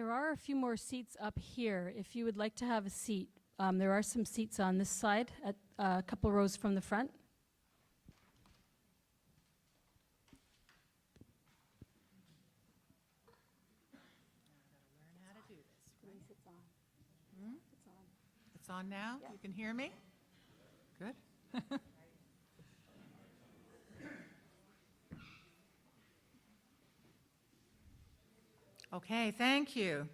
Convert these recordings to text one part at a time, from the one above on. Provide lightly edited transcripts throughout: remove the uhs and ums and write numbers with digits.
There are a few more seats up here if you would like to have a seat. There are some seats on this side, at a couple rows from the front. Learn how to do this, right? It's on now? Yeah. You can hear me? Good. Okay, thank you.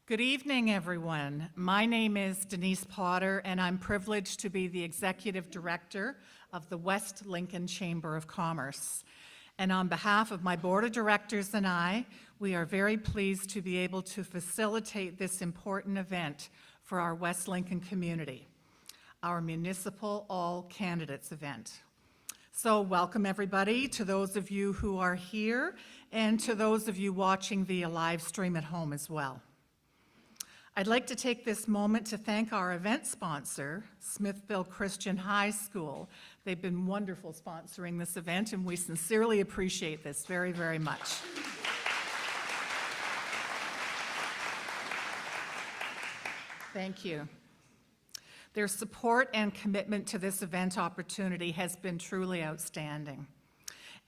Good evening, everyone. My name is Denise Potter, and I'm privileged to be the Executive Director of the West Lincoln Chamber of Commerce. And on behalf of my Board of Directors and I, we are very pleased to be able to facilitate this important event for our West Lincoln community, our Municipal All Candidates event. So welcome, everybody, to those of you who are here and to those of you watching via live stream at home as well. I'd like to take this moment to thank our event sponsor, Smithville Christian High School. They've been wonderful sponsoring this event, and we sincerely appreciate this very, very much. Thank you. Their support and commitment to this event opportunity has been truly outstanding.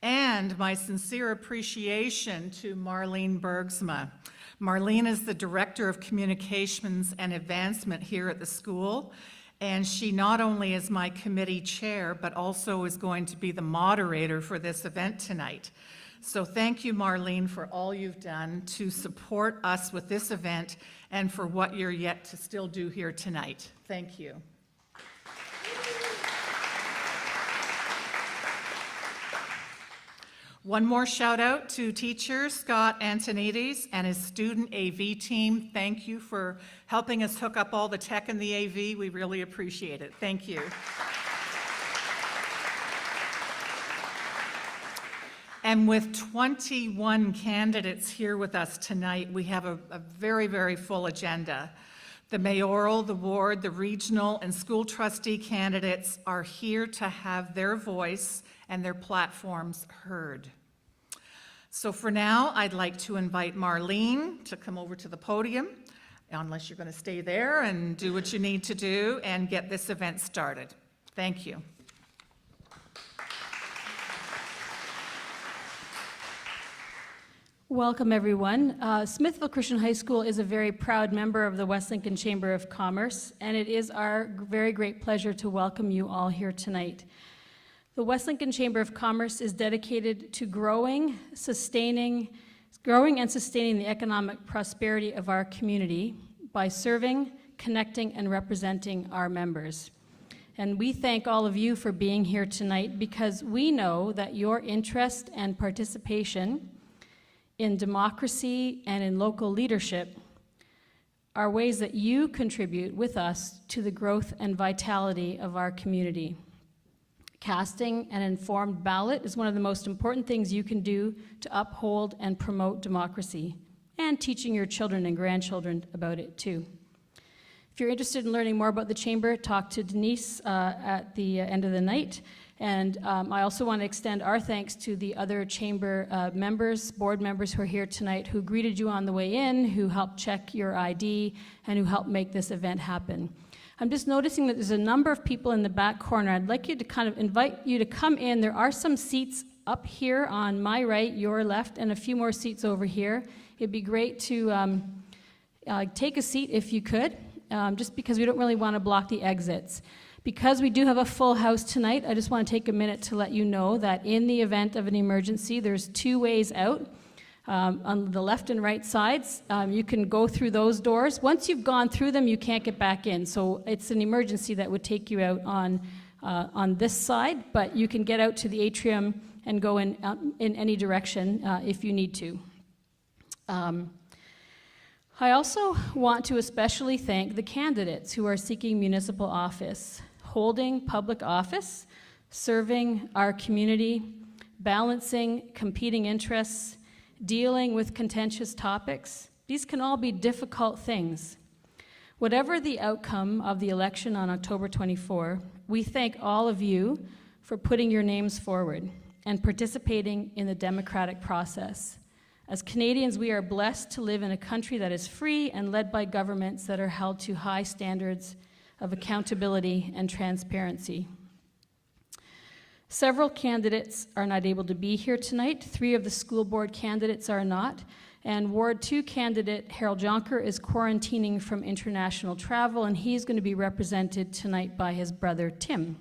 And my sincere appreciation to Marlene Bergsma. Marlene is the Director of Communications and Advancement here at the school, and she not only is my committee chair, but also is going to be the moderator for this event tonight. So thank you, Marlene, for all you've done to support us with this event and for what you're yet to still do here tonight. Thank you. One more shout out to teacher Scott Antonides and his student AV team. Thank you for helping us hook up all the tech in the AV. We really appreciate it. Thank you. And with 21 candidates here with us tonight, we have a very, very full agenda. The mayoral, the ward, the regional, and school trustee candidates are here to have their voice and their platforms heard. So for now, I'd like to invite Marlene to come over to the podium, unless you're going to stay there and do what you need to do and get this event started. Thank you. Welcome, everyone. Smithville Christian High School is a very proud member of the West Lincoln Chamber of Commerce, and it is our very great pleasure to welcome you all here tonight. The West Lincoln Chamber of Commerce is dedicated to growing and sustaining the economic prosperity of our community by serving, connecting, and representing our members. And we thank all of you for being here tonight because we know that your interest and participation in democracy and in local leadership are ways that you contribute with us to the growth and vitality of our community. Casting an informed ballot is one of the most important things you can do to uphold and promote democracy, and teaching your children and grandchildren about it too. If you're interested in learning more about the Chamber, talk to Denise at the end of the night. And I also want to extend our thanks to the other Chamber members, board members who are here tonight, who greeted you on the way in, who helped check your ID, and who helped make this event happen. I'm just noticing that there's a number of people in the back corner. I'd like you to kind of invite you to come in. There are some seats up here on my right, your left, and a few more seats over here. It'd be great to take a seat if you could, just because we don't really want to block the exits. Because we do have a full house tonight, I just want to take a minute to let you know that in the event of an emergency, there's two ways out. On the left and right sides, you can go through those doors. Once you've gone through them, you can't get back in. So it's an emergency that would take you out on this side, but you can get out to the atrium and go in any direction if you need to. I also want to especially thank the candidates who are seeking municipal office, holding public office, serving our community, balancing competing interests, dealing with contentious topics. These can all be difficult things. Whatever the outcome of the election on October 24, we thank all of you for putting your names forward and participating in the democratic process. As Canadians, we are blessed to live in a country that is free and led by governments that are held to high standards of accountability and transparency. Several candidates are not able to be here tonight. 3 of the school board candidates are not. And Ward 2 candidate Harold Jonker is quarantining from international travel, and he's going to be represented tonight by his brother Tim.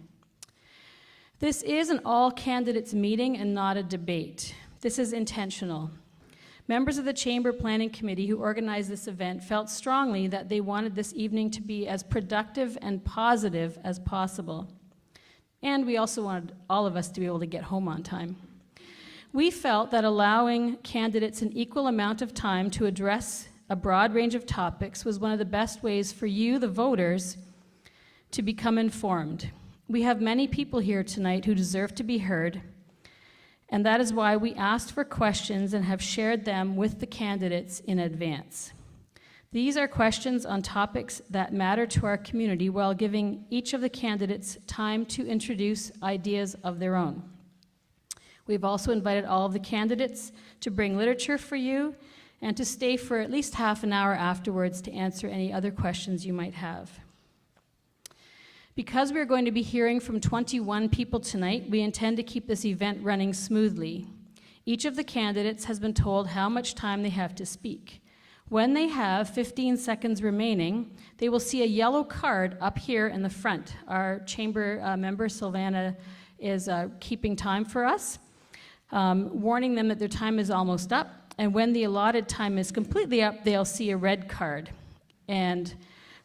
This is an all candidates meeting and not a debate. This is intentional. Members of the Chamber Planning Committee who organized this event felt strongly that they wanted this evening to be as productive and positive as possible. And we also wanted all of us to be able to get home on time. We felt that allowing candidates an equal amount of time to address a broad range of topics was one of the best ways for you, the voters, to become informed. We have many people here tonight who deserve to be heard, and that is why we asked for questions and have shared them with the candidates in advance. These are questions on topics that matter to our community while giving each of the candidates time to introduce ideas of their own. We've also invited all of the candidates to bring literature for you and to stay for at least half an hour afterwards to answer any other questions you might have. Because we're going to be hearing from 21 people tonight, we intend to keep this event running smoothly. Each of the candidates has been told how much time they have to speak. When they have 15 seconds remaining, they will see a yellow card up here in the front. Our chamber member, Sylvana, is keeping time for us, warning them that their time is almost up. And when the allotted time is completely up, they'll see a red card. And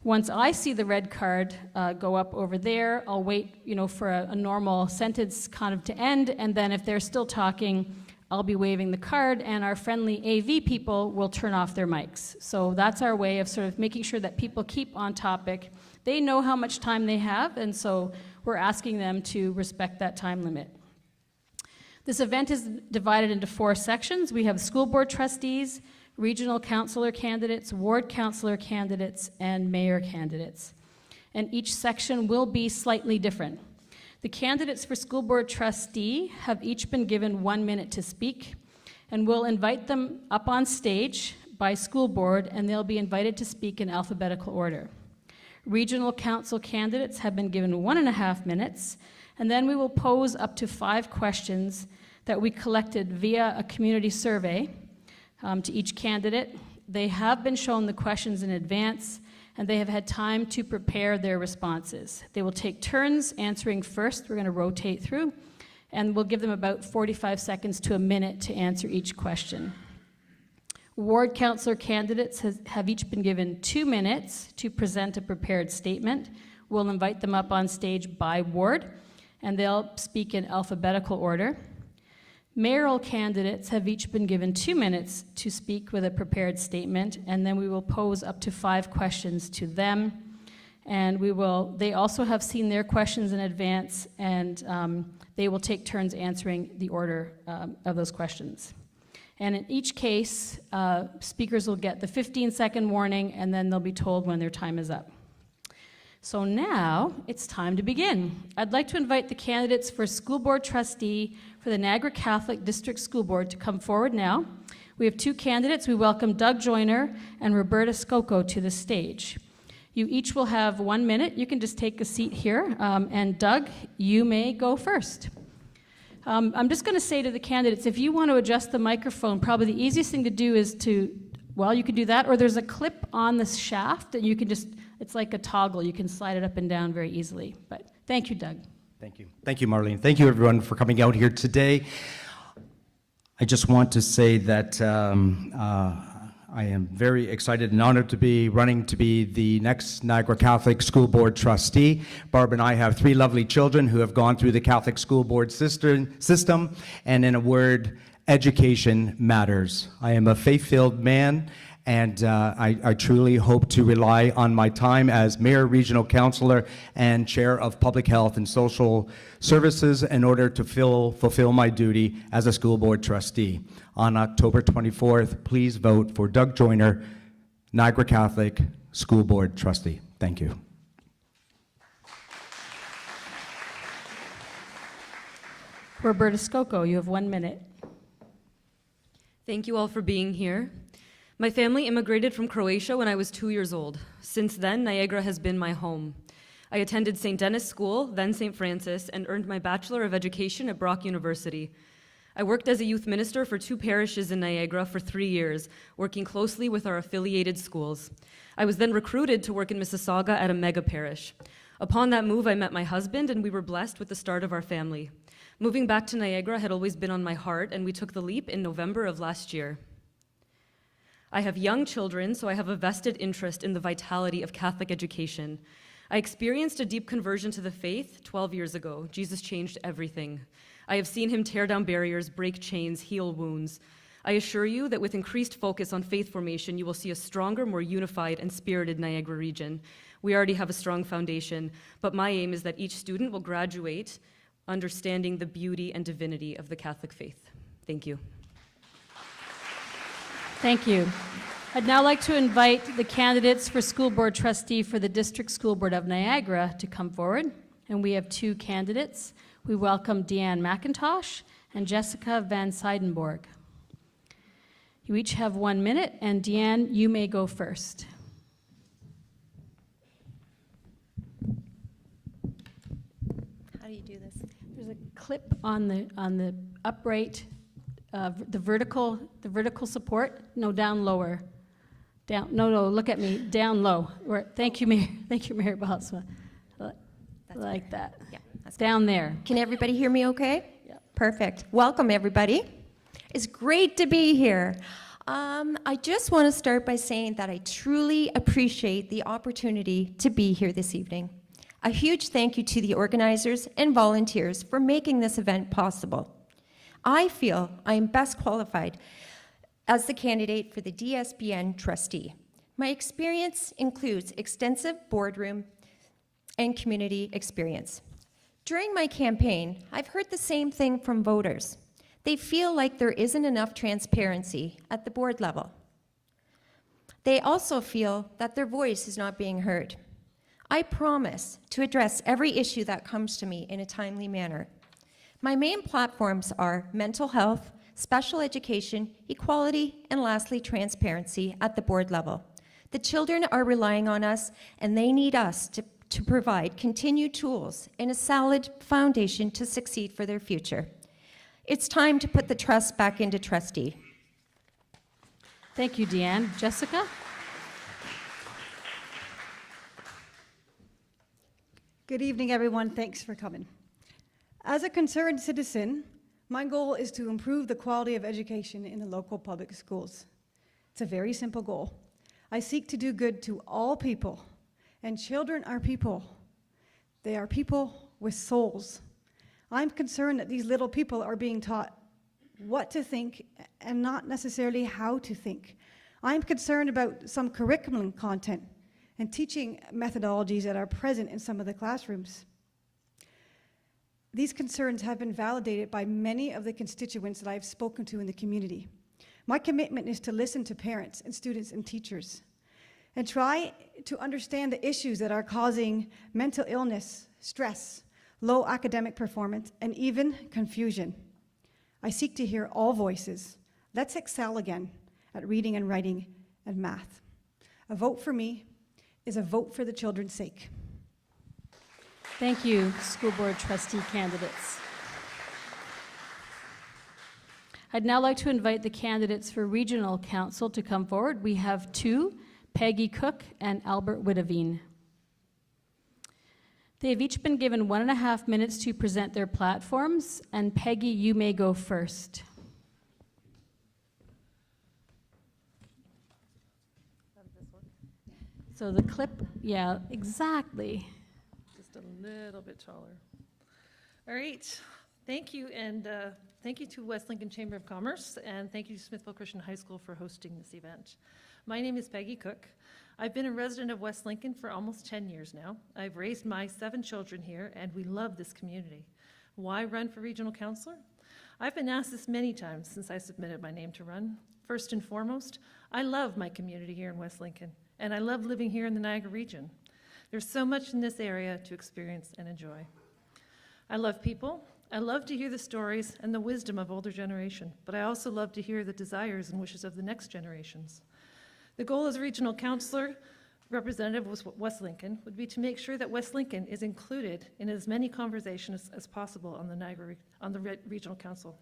once I see the red card go up over there, I'll wait, for a normal sentence kind of to end, and then if they're still talking, I'll be waving the card, and our friendly AV people will turn off their mics. So that's our way of sort of making sure that people keep on topic. They know how much time they have, and so we're asking them to respect that time limit. This event is divided into 4 sections. We have school board trustees, regional councillor candidates, ward councillor candidates, and mayor candidates. And each section will be slightly different. The candidates for school board trustee have each been given 1 minute to speak, and we'll invite them up on stage by school board, and they'll be invited to speak in alphabetical order. Regional council candidates have been given 1.5 minutes, and then we will pose up to 5 questions that we collected via a community survey to each candidate. They have been shown the questions in advance, and they have had time to prepare their responses. They will take turns answering first. We're going to rotate through, and we'll give them about 45 seconds to a minute to answer each question. Ward councillor candidates have each been given 2 minutes to present a prepared statement. We'll invite them up on stage by ward, and they'll speak in alphabetical order. Mayoral candidates have each been given 2 minutes to speak with a prepared statement, and then we will pose up to 5 questions to them. And they also have seen their questions in advance, and they will take turns answering the order of those questions. And in each case, speakers will get the 15-second warning, and then they'll be told when their time is up. So now it's time to begin. I'd like to invite the candidates for school board trustee for the Niagara Catholic District School Board to come forward now. We have 2 candidates. We welcome Doug Joyner and Roberta Scocco to the stage. You each will have 1 minute. You can just take a seat here. And Doug, you may go first. I'm just going to say to the candidates, if you want to adjust the microphone, probably the easiest thing to do is you can do that, or there's a clip on the shaft that you can just, it's like a toggle. You can slide it up and down very easily. But thank you, Doug. Thank you. Thank you, Marlene. Thank you, everyone, for coming out here today. I just want to say that I am very excited and honored to be running to be the next Niagara Catholic School Board trustee. Barb and I have 3 lovely children who have gone through the Catholic School Board system, and in a word, education matters. I am a faith-filled man, and I truly hope to rely on my time as Mayor, Regional Councillor, and Chair of Public Health and Social Services in order to fulfill my duty as a school board trustee. On October 24th, please vote for Doug Joyner, Niagara Catholic School Board trustee. Thank you. Roberta Scocco, you have 1 minute. Thank you all for being here. My family immigrated from Croatia when I was 2 years old. Since then, Niagara has been my home. I attended St. Denis School, then St. Francis, and earned my Bachelor of Education at Brock University. I worked as a youth minister for 2 parishes in Niagara for 3 years, working closely with our affiliated schools. I was then recruited to work in Mississauga at a mega parish. Upon that move, I met my husband, and we were blessed with the start of our family. Moving back to Niagara had always been on my heart, and we took the leap in November of last year. I have young children, so I have a vested interest in the vitality of Catholic education. I experienced a deep conversion to the faith 12 years ago. Jesus changed everything. I have seen him tear down barriers, break chains, heal wounds. I assure you that with increased focus on faith formation, you will see a stronger, more unified, and spirited Niagara region. We already have a strong foundation, but my aim is that each student will graduate understanding the beauty and divinity of the Catholic faith. Thank you. Thank you. I'd now like to invite the candidates for School Board Trustee for the District School Board of Niagara to come forward. And we have 2 candidates. We welcome Deanne McIntosh and Jessica Van Seidenborg. You each have 1 minute, and Deanne, you may go first. How do you do this? There's a clip on the upright, the vertical support. No, down lower. Down. No. Look at me. Down low. Thank you, Mayor. Thank you, Mayor Balsma. Like that. Yeah, that's Down there. Can everybody hear me okay? Yeah. Perfect. Welcome, everybody. It's great to be here. I just want to start by saying that I truly appreciate the opportunity to be here this evening. A huge thank you to the organizers and volunteers for making this event possible. I feel I am best qualified as the candidate for the DSBN trustee. My experience includes extensive boardroom and community experience. During my campaign, I've heard the same thing from voters. They feel like there isn't enough transparency at the board level. They also feel that their voice is not being heard. I promise to address every issue that comes to me in a timely manner. My main platforms are mental health, special education, equality, and lastly, transparency at the board level. The children are relying on us, and they need us to provide continued tools and a solid foundation to succeed for their future. It's time to put the trust back into trustee. Thank you, Deanne. Jessica? Good evening, everyone. Thanks for coming. As a concerned citizen, my goal is to improve the quality of education in the local public schools. It's a very simple goal. I seek to do good to all people, and children are people. They are people with souls. I'm concerned that these little people are being taught what to think and not necessarily how to think. I'm concerned about some curriculum content and teaching methodologies that are present in some of the classrooms. These concerns have been validated by many of the constituents that I've spoken to in the community. My commitment is to listen to parents and students and teachers and try to understand the issues that are causing mental illness, stress, low academic performance, and even confusion. I seek to hear all voices. Let's excel again at reading and writing and math. A vote for me is a vote for the children's sake. Thank you, school board trustee candidates. I'd now like to invite the candidates for regional council to come forward. We have 2, Peggy Cook and Albert Witteveen. They have each been given 1.5 minutes to present their platforms, and Peggy, you may go first. So the clip, yeah, exactly. Just a little bit taller. All right, thank you, and thank you to West Lincoln Chamber of Commerce, and thank you to Smithville Christian High School for hosting this event. My name is Peggy Cook. I've been a resident of West Lincoln for almost 10 years now. I've raised my 7 children here, and we love this community. Why run for regional councilor? I've been asked this many times since I submitted my name to run. First and foremost, I love my community here in West Lincoln, and I love living here in the Niagara region. There's so much in this area to experience and enjoy. I love people, I love to hear the stories and the wisdom of older generation, but I also love to hear the desires and wishes of the next generations. The goal as regional councillor representative with West Lincoln would be to make sure that West Lincoln is included in as many conversations as possible on the regional council.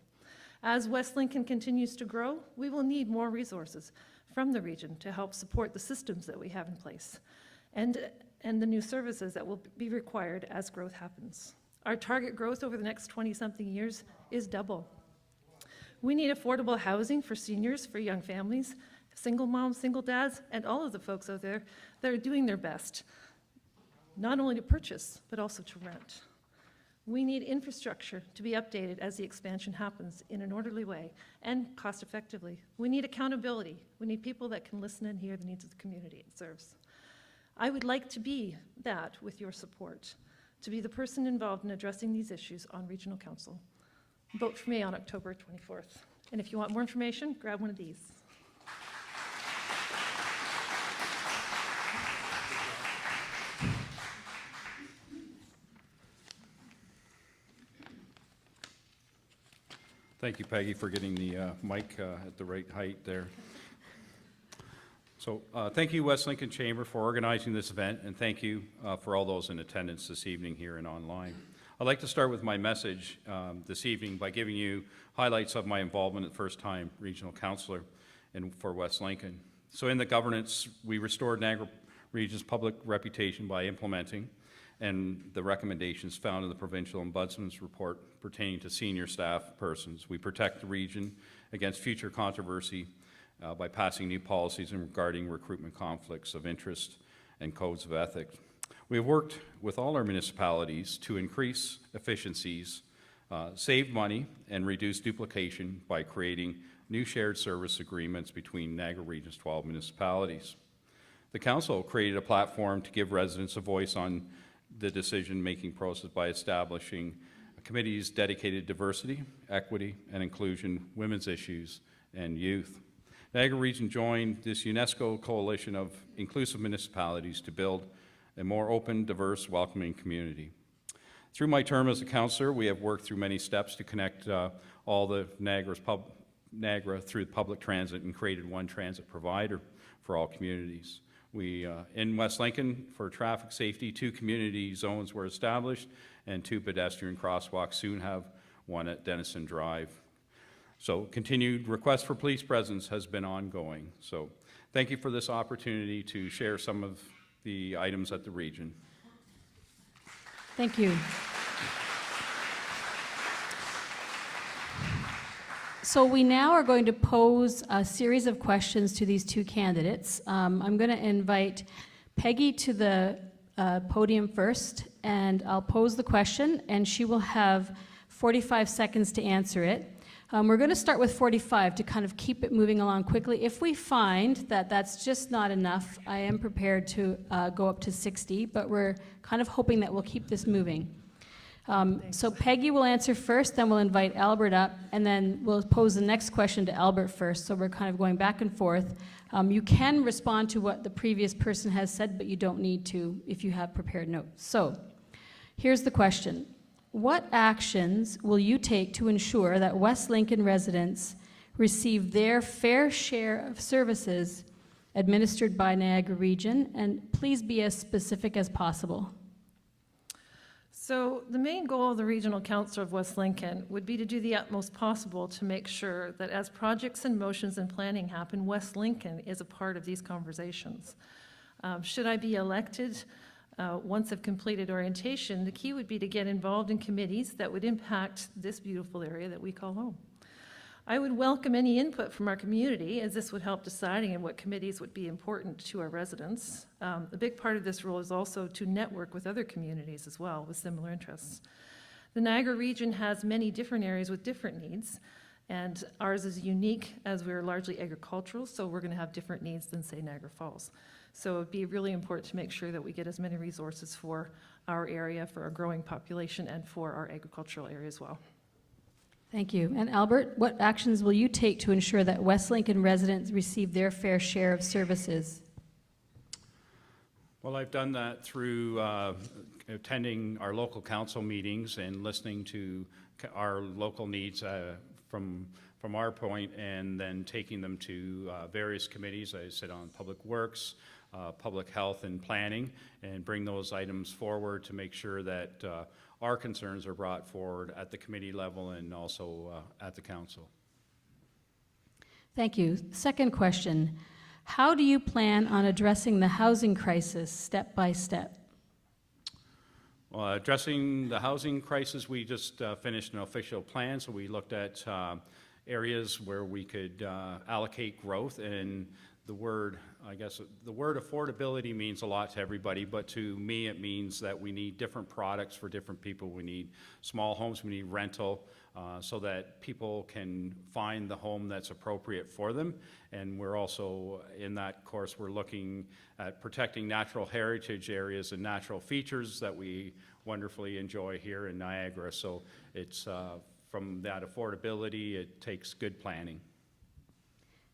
As West Lincoln continues to grow, we will need more resources from the region to help support the systems that we have in place and the new services that will be required as growth happens. Our target growth over the next 20-something years is double. We need affordable housing for seniors, for young families, single moms, single dads, and all of the folks out there that are doing their best, not only to purchase, but also to rent. We need infrastructure to be updated as the expansion happens in an orderly way and cost effectively. We need accountability. We need people that can listen and hear the needs of the community it serves. I would like to be that with your support, to be the person involved in addressing these issues on Regional Council. Vote for me on October 24th. And if you want more information, grab one of these. Thank you, Peggy, for getting the mic at the right height there. So thank you, West Lincoln Chamber, for organizing this event, and thank you for all those in attendance this evening here and online. I'd like to start with my message this evening by giving you highlights of my involvement at first-time regional councillor for West Lincoln. So in the governance, we restored Niagara Region's public reputation by implementing and the recommendations found in the Provincial Ombudsman's report pertaining to senior staff persons. We protect the region against future controversy by passing new policies regarding recruitment conflicts of interest and codes of ethics. We have worked with all our municipalities to increase efficiencies, save money, and reduce duplication by creating new shared service agreements between Niagara Region's 12 municipalities. The Council created a platform to give residents a voice on the decision-making process by establishing committees dedicated to diversity, equity, and inclusion, women's issues, and youth. Niagara Region joined this UNESCO coalition of inclusive municipalities to build a more open, diverse, welcoming community. Through my term as a councillor, we have worked through many steps to connect all the Niagara through public transit and created one transit provider for all communities. We, in West Lincoln, for traffic safety, 2 community zones were established and 2 pedestrian crosswalks, soon have one at Denison Drive. So continued request for police presence has been ongoing. So thank you for this opportunity to share some of the items at the region. Thank you. So we now are going to pose a series of questions to these 2 candidates. I'm going to invite Peggy to the podium first, and I'll pose the question, and she will have 45 seconds to answer it. We're going to start with 45 to kind of keep it moving along quickly. If we find that that's just not enough, I am prepared to go up to 60, but we're kind of hoping that we'll keep this moving. So Peggy will answer first, then we'll invite Albert up, and then we'll pose the next question to Albert first. So we're kind of going back and forth. You can respond to what the previous person has said, but you don't need to if you have prepared notes. So here's the question. What actions will you take to ensure that West Lincoln residents receive their fair share of services administered by Niagara Region? And please be as specific as possible. So the main goal of the Regional Council of West Lincoln would be to do the utmost possible to make sure that as projects and motions and planning happen, West Lincoln is a part of these conversations. Should I be elected, once I've completed orientation, the key would be to get involved in committees that would impact this beautiful area that we call home. I would welcome any input from our community, as this would help deciding on what committees would be important to our residents. A big part of this role is also to network with other communities as well with similar interests. The Niagara region has many different areas with different needs, and ours is unique as we're largely agricultural, so we're going to have different needs than, say, Niagara Falls. So it would be really important to make sure that we get as many resources for our area, for our growing population, and for our agricultural area as well. Thank you. And Albert, what actions will you take to ensure that West Lincoln residents receive their fair share of services? Well, I've done that through attending our local council meetings and listening to our local needs from our point, and then taking them to various committees. I sit on Public Works, Public Health and Planning, and bring those items forward to make sure that our concerns are brought forward at the committee level and also at the council. Thank you. Second question. How do you plan on addressing the housing crisis step by step? Well, addressing the housing crisis, we just finished an official plan, so we looked at areas where we could allocate growth, and the word affordability means a lot to everybody, but to me it means that we need different products for different people. We need small homes, we need rental, so that people can find the home that's appropriate for them. And we're also, in that course, we're looking at protecting natural heritage areas and natural features that we wonderfully enjoy here in Niagara. So it's from that affordability, it takes good planning.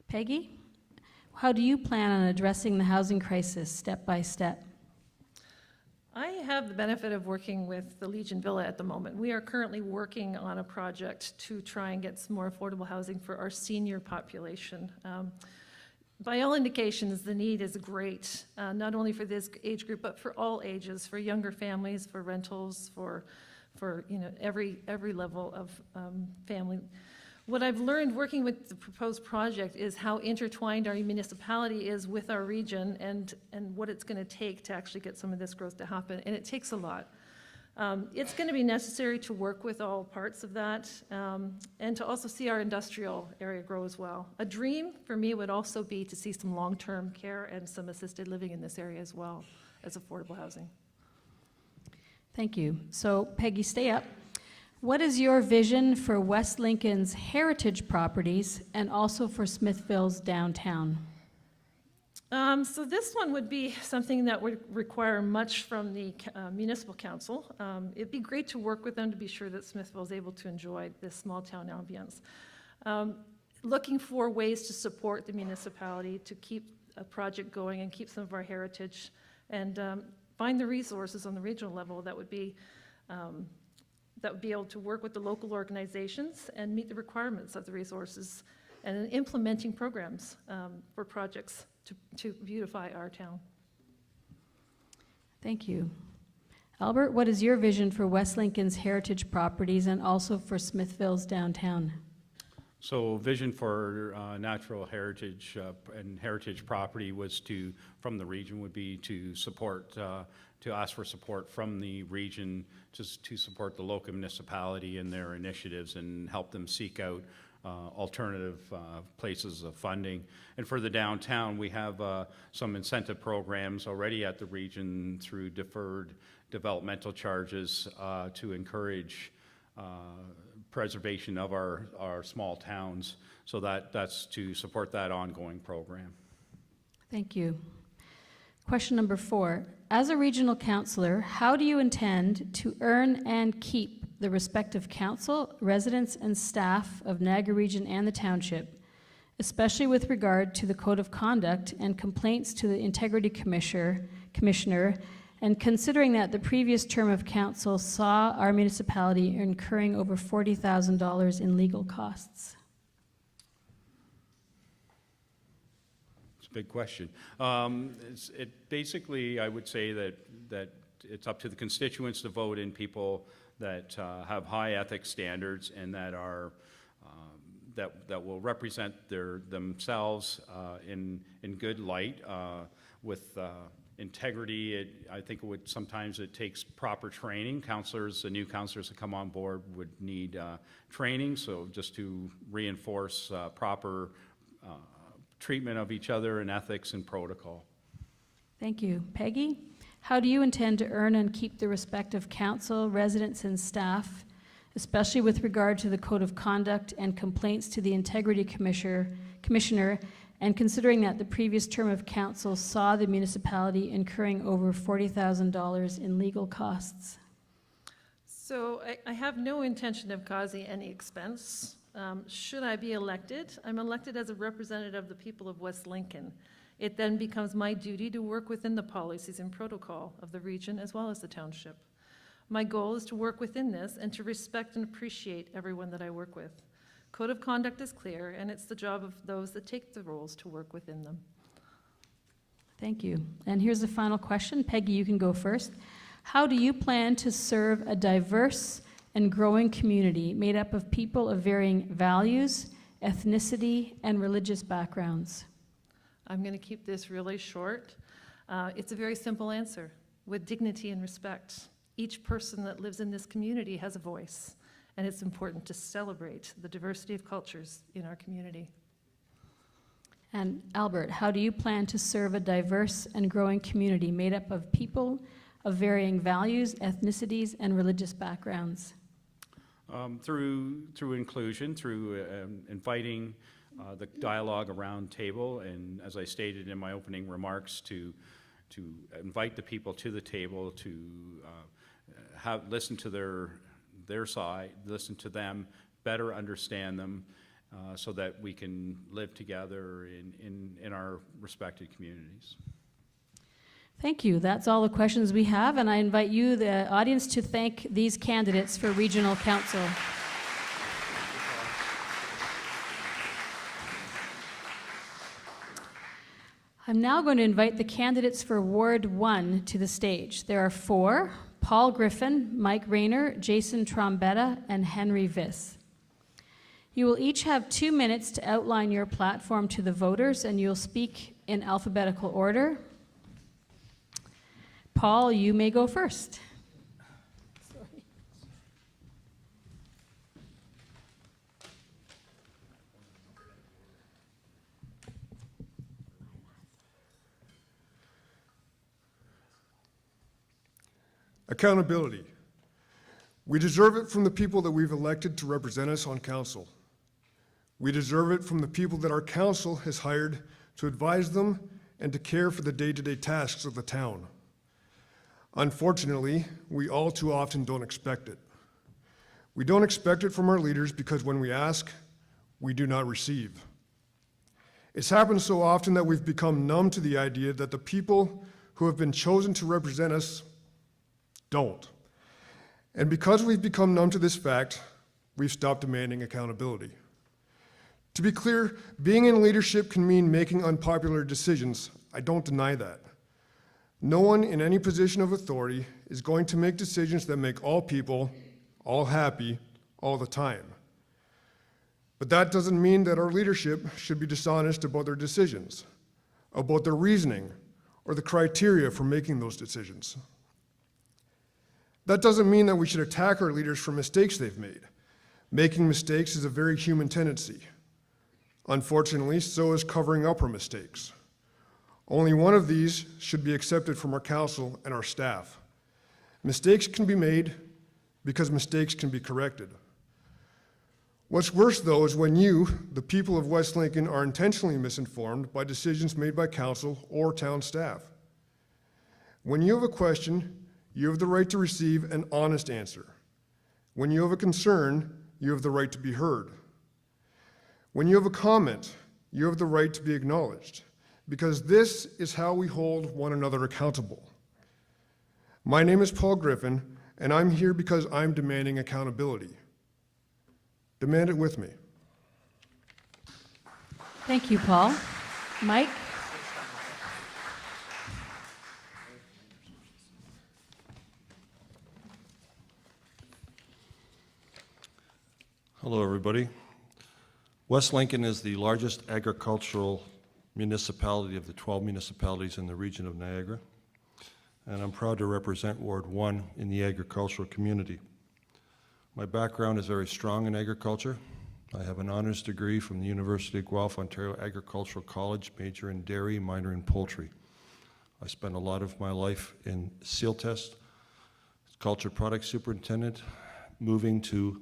Peggy, how do you plan on addressing the housing crisis step by step? I have the benefit of working with the Legion Villa at the moment. We are currently working on a project to try and get some more affordable housing for our senior population. By all indications, the need is great, not only for this age group, but for all ages, for younger families, for rentals, for every level of family. What I've learned working with the proposed project is how intertwined our municipality is with our region, and what it's going to take to actually get some of this growth to happen, and it takes a lot. It's going to be necessary to work with all parts of that, and to also see our industrial area grow as well. A dream for me would also be to see some long-term care and some assisted living in this area as well as affordable housing. Thank you. So Peggy, stay up. What is your vision for West Lincoln's heritage properties and also for Smithville's downtown? So this one would be something that would require much from the municipal council. It'd be great to work with them to be sure that Smithville is able to enjoy this small town ambience. Looking for ways to support the municipality to keep a project going and keep some of our heritage, and find the resources on the regional level that would be able to work with the local organizations and meet the requirements of the resources, and implementing programs for projects to beautify our town. Thank you. Albert, what is your vision for West Lincoln's heritage properties and also for Smithville's downtown? So vision for natural heritage and heritage property was from the region would be to support, to ask for support from the region to support the local municipality in their initiatives and help them seek out alternative places of funding. And for the downtown, we have some incentive programs already at the region through deferred developmental charges to encourage preservation of our small towns. So that's to support that ongoing program. Thank you. Question number 4. As a regional councillor, how do you intend to earn and keep the respect of council, residents, and staff of Niagara Region and the township, especially with regard to the Code of Conduct and complaints to the Integrity Commissioner, and considering that the previous term of council saw our municipality incurring over $40,000 in legal costs? It's a big question. Basically, I would say that it's up to the constituents to vote in people that have high ethics standards and that are that will represent themselves in good light with integrity. I think sometimes it takes proper training. The new counselors that come on board would need training, so just to reinforce proper treatment of each other and ethics and protocol. Thank you. Peggy, how do you intend to earn and keep the respect of council, residents, and staff, especially with regard to the Code of Conduct and complaints to the Integrity Commissioner, and considering that the previous term of council saw the municipality incurring over $40,000 in legal costs? So I have no intention of causing any expense. Should I be elected? I'm elected as a representative of the people of West Lincoln. It then becomes my duty to work within the policies and protocol of the region as well as the township. My goal is to work within this and to respect and appreciate everyone that I work with. Code of conduct is clear, and it's the job of those that take the roles to work within them. Thank you. And here's the final question. Peggy, you can go first. How do you plan to serve a diverse and growing community made up of people of varying values, ethnicity, and religious backgrounds? I'm going to keep this really short. It's a very simple answer, with dignity and respect. Each person that lives in this community has a voice, and it's important to celebrate the diversity of cultures in our community. And Albert, how do you plan to serve a diverse and growing community made up of people of varying values, ethnicities, and religious backgrounds? Through inclusion, through inviting the dialogue around table, and as I stated in my opening remarks, to invite the people to the table, to listen to their side, listen to them, better understand them, so that we can live together in our respected communities. Thank you. That's all the questions we have, and I invite you, the audience, to thank these candidates for Regional Council. I'm now going to invite the candidates for Ward 1 to the stage. There are 4: Paul Griffin, Mike Rayner, Jason Trombetta, and Henry Viss. You will each have 2 minutes to outline your platform to the voters, and you'll speak in alphabetical order. Paul, you may go first. Sorry. Accountability. We deserve it from the people that we've elected to represent us on council. We deserve it from the people that our council has hired to advise them and to care for the day-to-day tasks of the town. Unfortunately, we all too often don't expect it. We don't expect it from our leaders because when we ask, we do not receive. It's happened so often that we've become numb to the idea that the people who have been chosen to represent us don't. And because we've become numb to this fact, we've stopped demanding accountability. To be clear, being in leadership can mean making unpopular decisions. I don't deny that. No one in any position of authority is going to make decisions that make all people all happy all the time. But that doesn't mean that our leadership should be dishonest about their decisions, about their reasoning, or the criteria for making those decisions. That doesn't mean that we should attack our leaders for mistakes they've made. Making mistakes is a very human tendency. Unfortunately, so is covering up our mistakes. Only one of these should be accepted from our council and our staff. Mistakes can be made because mistakes can be corrected. What's worse, though, is when you, the people of West Lincoln, are intentionally misinformed by decisions made by council or town staff. When you have a question, you have the right to receive an honest answer. When you have a concern, you have the right to be heard. When you have a comment, you have the right to be acknowledged, because this is how we hold one another accountable. My name is Paul Griffin, and I'm here because I'm demanding accountability. Demand it with me. Thank you, Paul. Mike? Hello, everybody. West Lincoln is the largest agricultural municipality of the 12 municipalities in the region of Niagara, and I'm proud to represent Ward 1 in the agricultural community. My background is very strong in agriculture. I have an honors degree from the University of Guelph, Ontario Agricultural College, major in dairy, minor in poultry. I spent a lot of my life in seal test, culture product superintendent, moving to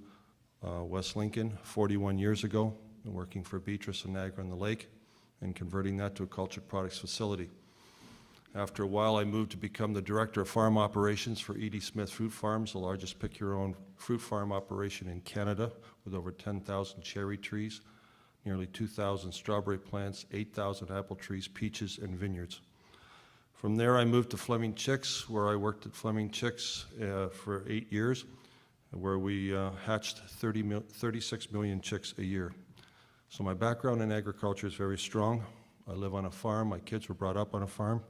West Lincoln 41 years ago, and working for Beatrice and Niagara on the Lake, and converting that to a cultured products facility. After a while, I moved to become the Director of Farm Operations for E.D. Smith Fruit Farms, the largest pick-your-own fruit farm operation in Canada, with over 10,000 cherry trees, nearly 2,000 strawberry plants, 8,000 apple trees, peaches, and vineyards. From there, I moved to Fleming Chicks, where I worked at Fleming Chicks for 8 years, where we hatched 36 million chicks a year. So my background in agriculture is very strong. I live on a farm. My kids were brought up on a farm,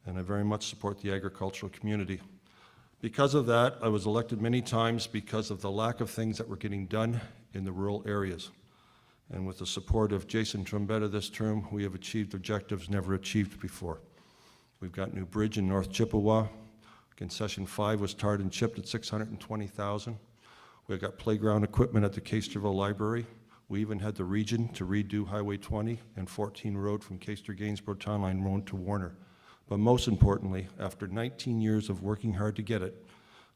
and I very much support the agricultural community. Because of that, I was elected many times because of the lack of things that were getting done in the rural areas. And with the support of Jason Trombetta this term, we have achieved objectives never achieved before. We've got new bridge in North Chippewa. Concession 5 was tarred and chipped at $620,000. We've got playground equipment at the Caisterville Library. We even had the region to redo Highway 20 and 14 Road from Caister-Gainsborough Town Line Road to Warner. But most importantly, after 19 years of working hard to get it,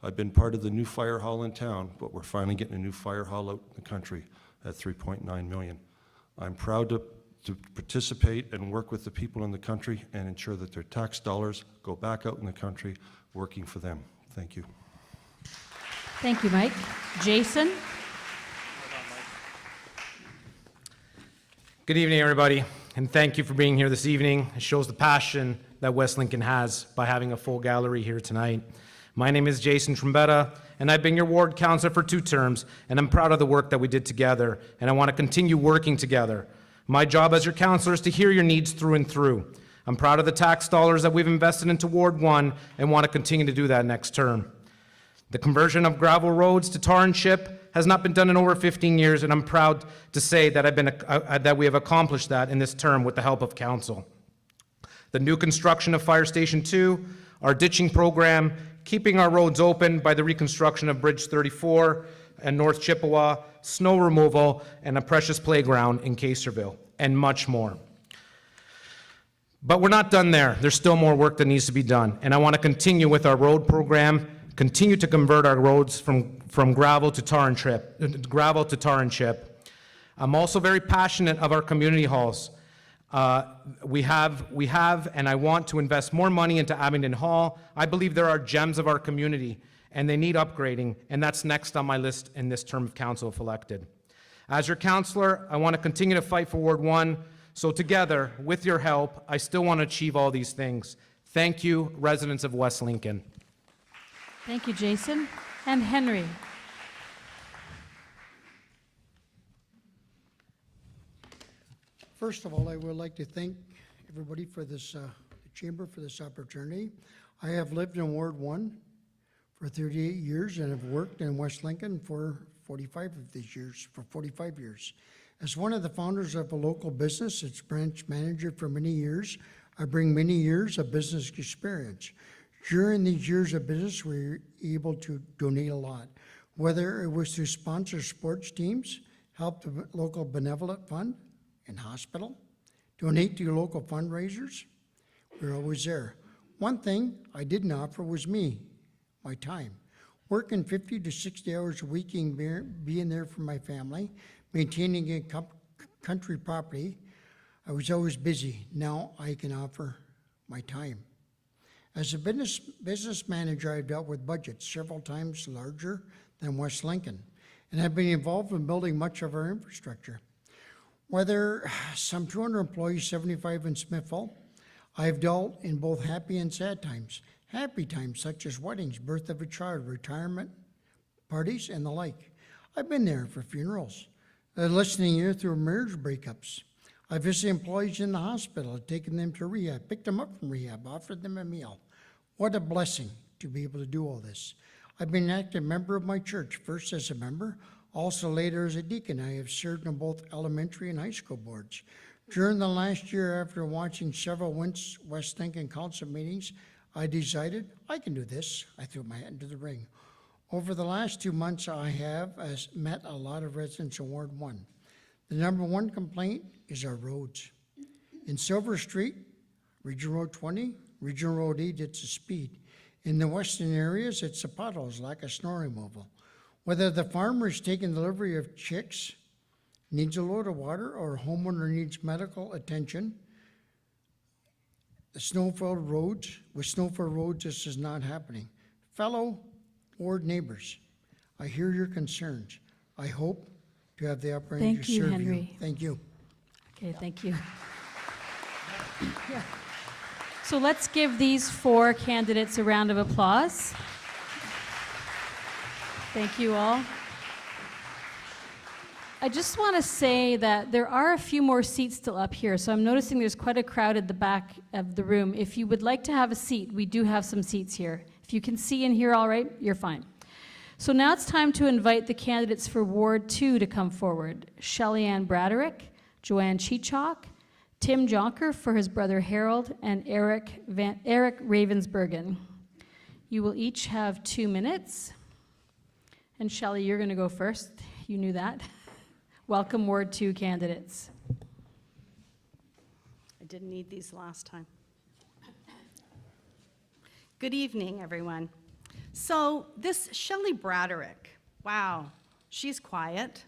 I've been part of the new fire hall in town, but we're finally getting a new fire hall out in the country at $3.9 million. I'm proud to participate and work with the people in the country and ensure that their tax dollars go back out in the country working for them. Thank you. Thank you, Mike. Jason? Good evening, everybody, and thank you for being here this evening. It shows the passion that West Lincoln has by having a full gallery here tonight. My name is Jason Trombetta, and I've been your ward councilor for 2 terms, and I'm proud of the work that we did together, and I want to continue working together. My job as your councilor is to hear your needs through and through. I'm proud of the tax dollars that we've invested into Ward 1 and want to continue to do that next term. The conversion of gravel roads to tar and chip has not been done in over 15 years, and I'm proud to say that that we have accomplished that in this term with the help of council. The new construction of Fire Station 2, our ditching program, keeping our roads open by the reconstruction of Bridge 34 and North Chippewa, snow removal, and a precious playground in Caisterville, and much more. But we're not done there. There's still more work that needs to be done, and I want to continue with our road program, continue to convert our roads from gravel to tar and chip. I'm also very passionate of our community halls. We have, and I want to invest more money into Abingdon Hall. I believe there are gems of our community, and they need upgrading, and that's next on my list in this term of council if elected. As your councilor, I want to continue to fight for Ward 1, so together, with your help, I still want to achieve all these things. Thank you, residents of West Lincoln. Thank you, Jason. And Henry? First of all, I would like to thank everybody for this, the chamber for this opportunity. I have lived in Ward 1 for 38 years and have worked in West Lincoln for 45 of these years, for 45 years. As one of the founders of a local business, its branch manager for many years, I bring many years of business experience. During these years of business, we were able to donate a lot, whether it was to sponsor sports teams, help the local benevolent fund and hospital, donate to local fundraisers. We're always there. One thing I didn't offer was me, my time. Working 50 to 60 hours a week and being there for my family, maintaining a country property, I was always busy. Now I can offer my time. As a business manager, I've dealt with budgets several times larger than West Lincoln, and have been involved in building much of our infrastructure. Whether some 200 employees, 75 in Smithville, I've dealt in both happy and sad times. Happy times such as weddings, birth of a child, retirement parties, and the like. I've been there for funerals, listening ear through marriage breakups. I visited employees in the hospital, taken them to rehab, picked them up from rehab, offered them a meal. What a blessing to be able to do all this. I've been an active member of my church, first as a member, also later as a deacon. I have served on both elementary and high school boards. During the last year, after watching several West Lincoln Council meetings, I decided I can do this. I threw my hat into the ring. Over the last 2 months, I have met a lot of residents in Ward 1. The number one complaint is our roads. In Silver Street, Regional Road 20, Regional Road 8, it's the speed. In the western areas, it's the potholes, lack of snow removal. Whether the farmer is taking delivery of chicks, needs a load of water, or a homeowner needs medical attention, with snow-filled roads, this is not happening. Fellow ward neighbors, I hear your concerns. I hope to have the opportunity Thank to you, serve Henry. Thank you. Okay, thank you. So let's give these 4 candidates a round of applause. Thank you all. I just want to say that there are a few more seats still up here, so I'm noticing there's quite a crowd at the back of the room. If you would like to have a seat, we do have some seats here. If you can see and hear all right, you're fine. So now it's time to invite the candidates for Ward 2 to come forward. Shelley Ann Braderick, Joanne Cheechak, Tim Jonker for his brother Harold, and Eric Ravensbergen. You will each have 2 minutes. And Shelley, you're going to go first. You knew that. Welcome, Ward 2 candidates. I didn't need these last time. Good evening, everyone. So this Shelley Braderick, wow, she's quiet,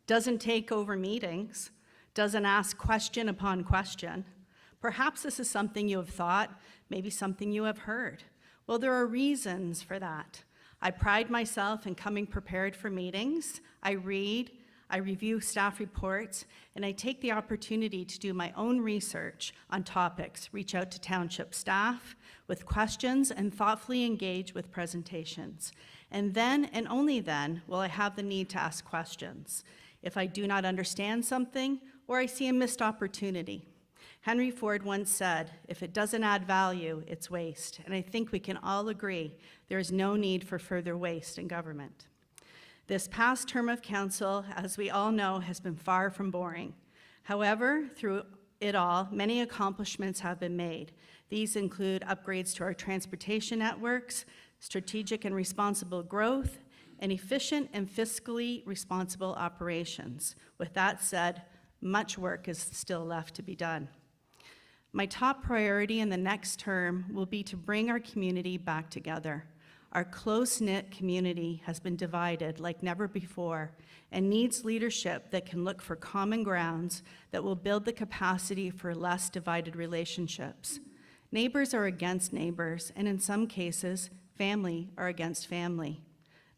doesn't take over meetings, doesn't ask question upon question. Perhaps this is something you have thought, maybe something you have heard. Well, there are reasons for that. I pride myself in coming prepared for meetings. I read, I review staff reports, and I take the opportunity to do my own research on topics, reach out to township staff with questions, and thoughtfully engage with presentations. And then, and only then, will I have the need to ask questions if I do not understand something or I see a missed opportunity. Henry Ford once said, if it doesn't add value, it's waste. And I think we can all agree there is no need for further waste in government. This past term of council, as we all know, has been far from boring. However, through it all, many accomplishments have been made. These include upgrades to our transportation networks, strategic and responsible growth, and efficient and fiscally responsible operations. With that said, much work is still left to be done. My top priority in the next term will be to bring our community back together. Our close-knit community has been divided like never before and needs leadership that can look for common grounds that will build the capacity for less divided relationships. Neighbors are against neighbors, and in some cases, family are against family.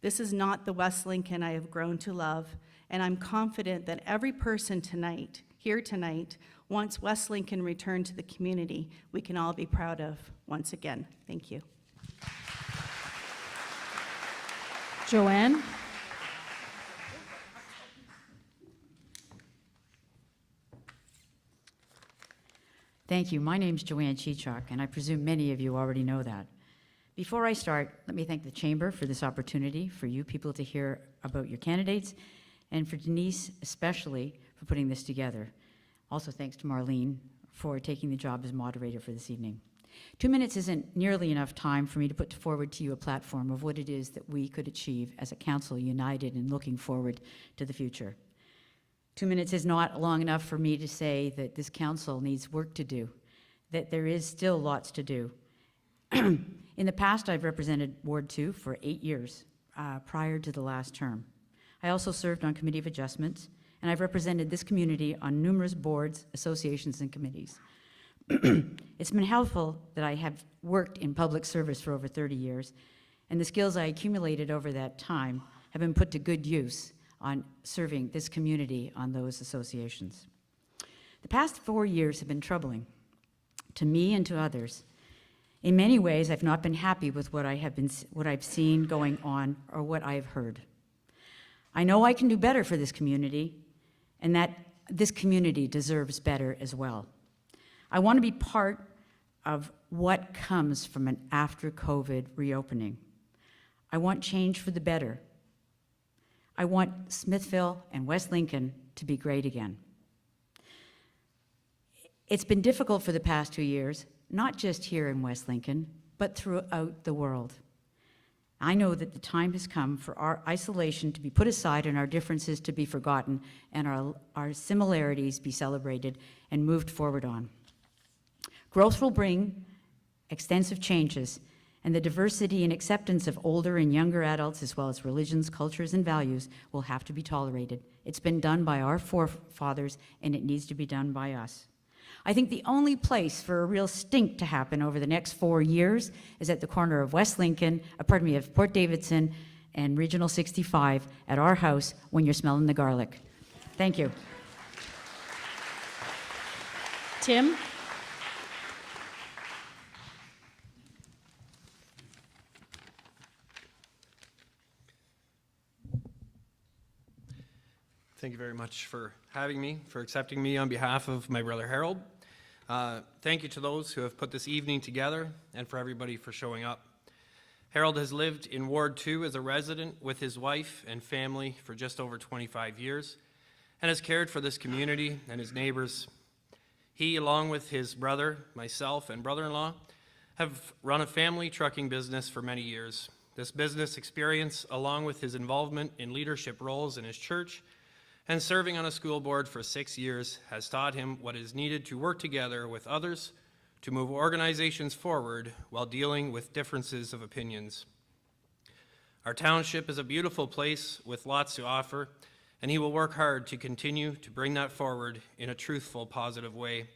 This is not the West Lincoln I have grown to love, and I'm confident that every person here tonight, wants West Lincoln returned to the community we can all be proud of once again. Thank you. Joanne? Thank you. My name's Joanne Cheechak, and I presume many of you already know that. Before I start, let me thank the Chamber for this opportunity for you people to hear about your candidates, and for Denise especially for putting this together. Also thanks to Marlene for taking the job as moderator for this evening. 2 minutes isn't nearly enough time for me to put forward to you a platform of what it is that we could achieve as a council united and looking forward to the future. 2 minutes is not long enough for me to say that this council needs work to do, that there is still lots to do. In the past, I've represented Ward 2 for 8 years, prior to the last term. I also served on Committee of Adjustments, and I've represented this community on numerous boards, associations, and committees. It's been helpful that I have worked in public service for over 30 years, and the skills I accumulated over that time have been put to good use on serving this community on those associations. The past 4 years have been troubling to me and to others. In many ways, I've not been happy with what I've seen going on or what I've heard. I know I can do better for this community, and that this community deserves better as well. I want to be part of what comes from an after-COVID reopening. I want change for the better. I want Smithville and West Lincoln to be great again. It's been difficult for the past 2 years, not just here in West Lincoln, but throughout the world. I know that the time has come for our isolation to be put aside and our differences to be forgotten and our similarities be celebrated and moved forward on. Growth will bring extensive changes, and the diversity and acceptance of older and younger adults, as well as religions, cultures, and values, will have to be tolerated. It's been done by our forefathers, and it needs to be done by us. I think the only place for a real stink to happen over the next 4 years is at the corner of West Lincoln, of Port Davidson and Regional 65 at our house when you're smelling the garlic. Thank you. Tim? Thank you very much for having me, for accepting me on behalf of my brother Harold. Thank you to those who have put this evening together and for everybody for showing up. Harold has lived in Ward 2 as a resident with his wife and family for just over 25 years and has cared for this community and his neighbors. He, along with his brother, myself, and brother-in-law, have run a family trucking business for many years. This business experience, along with his involvement in leadership roles in his church and serving on a school board for 6 years, has taught him what is needed to work together with others to move organizations forward while dealing with differences of opinions. Our township is a beautiful place with lots to offer, and he will work hard to continue to bring that forward in a truthful, positive way.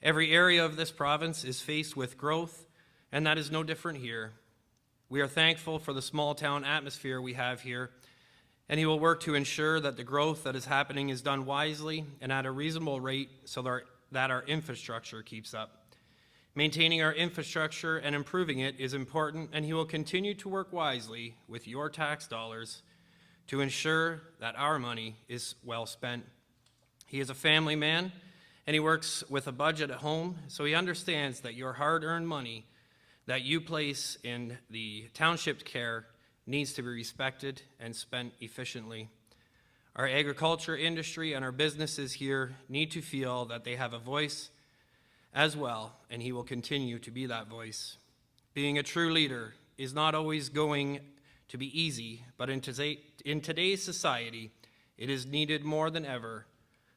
Every area of this province is faced with growth, and that is no different here. We are thankful for the small town atmosphere we have here, and he will work to ensure that the growth that is happening is done wisely and at a reasonable rate so that our infrastructure keeps up. Maintaining our infrastructure and improving it is important, and he will continue to work wisely with your tax dollars to ensure that our money is well spent. He is a family man, and he works with a budget at home, so he understands that your hard-earned money that you place in the township's care needs to be respected and spent efficiently. Our agriculture industry and our businesses here need to feel that they have a voice as well, and he will continue to be that voice. Being a true leader is not always going to be easy, but in today's society, it is needed more than ever.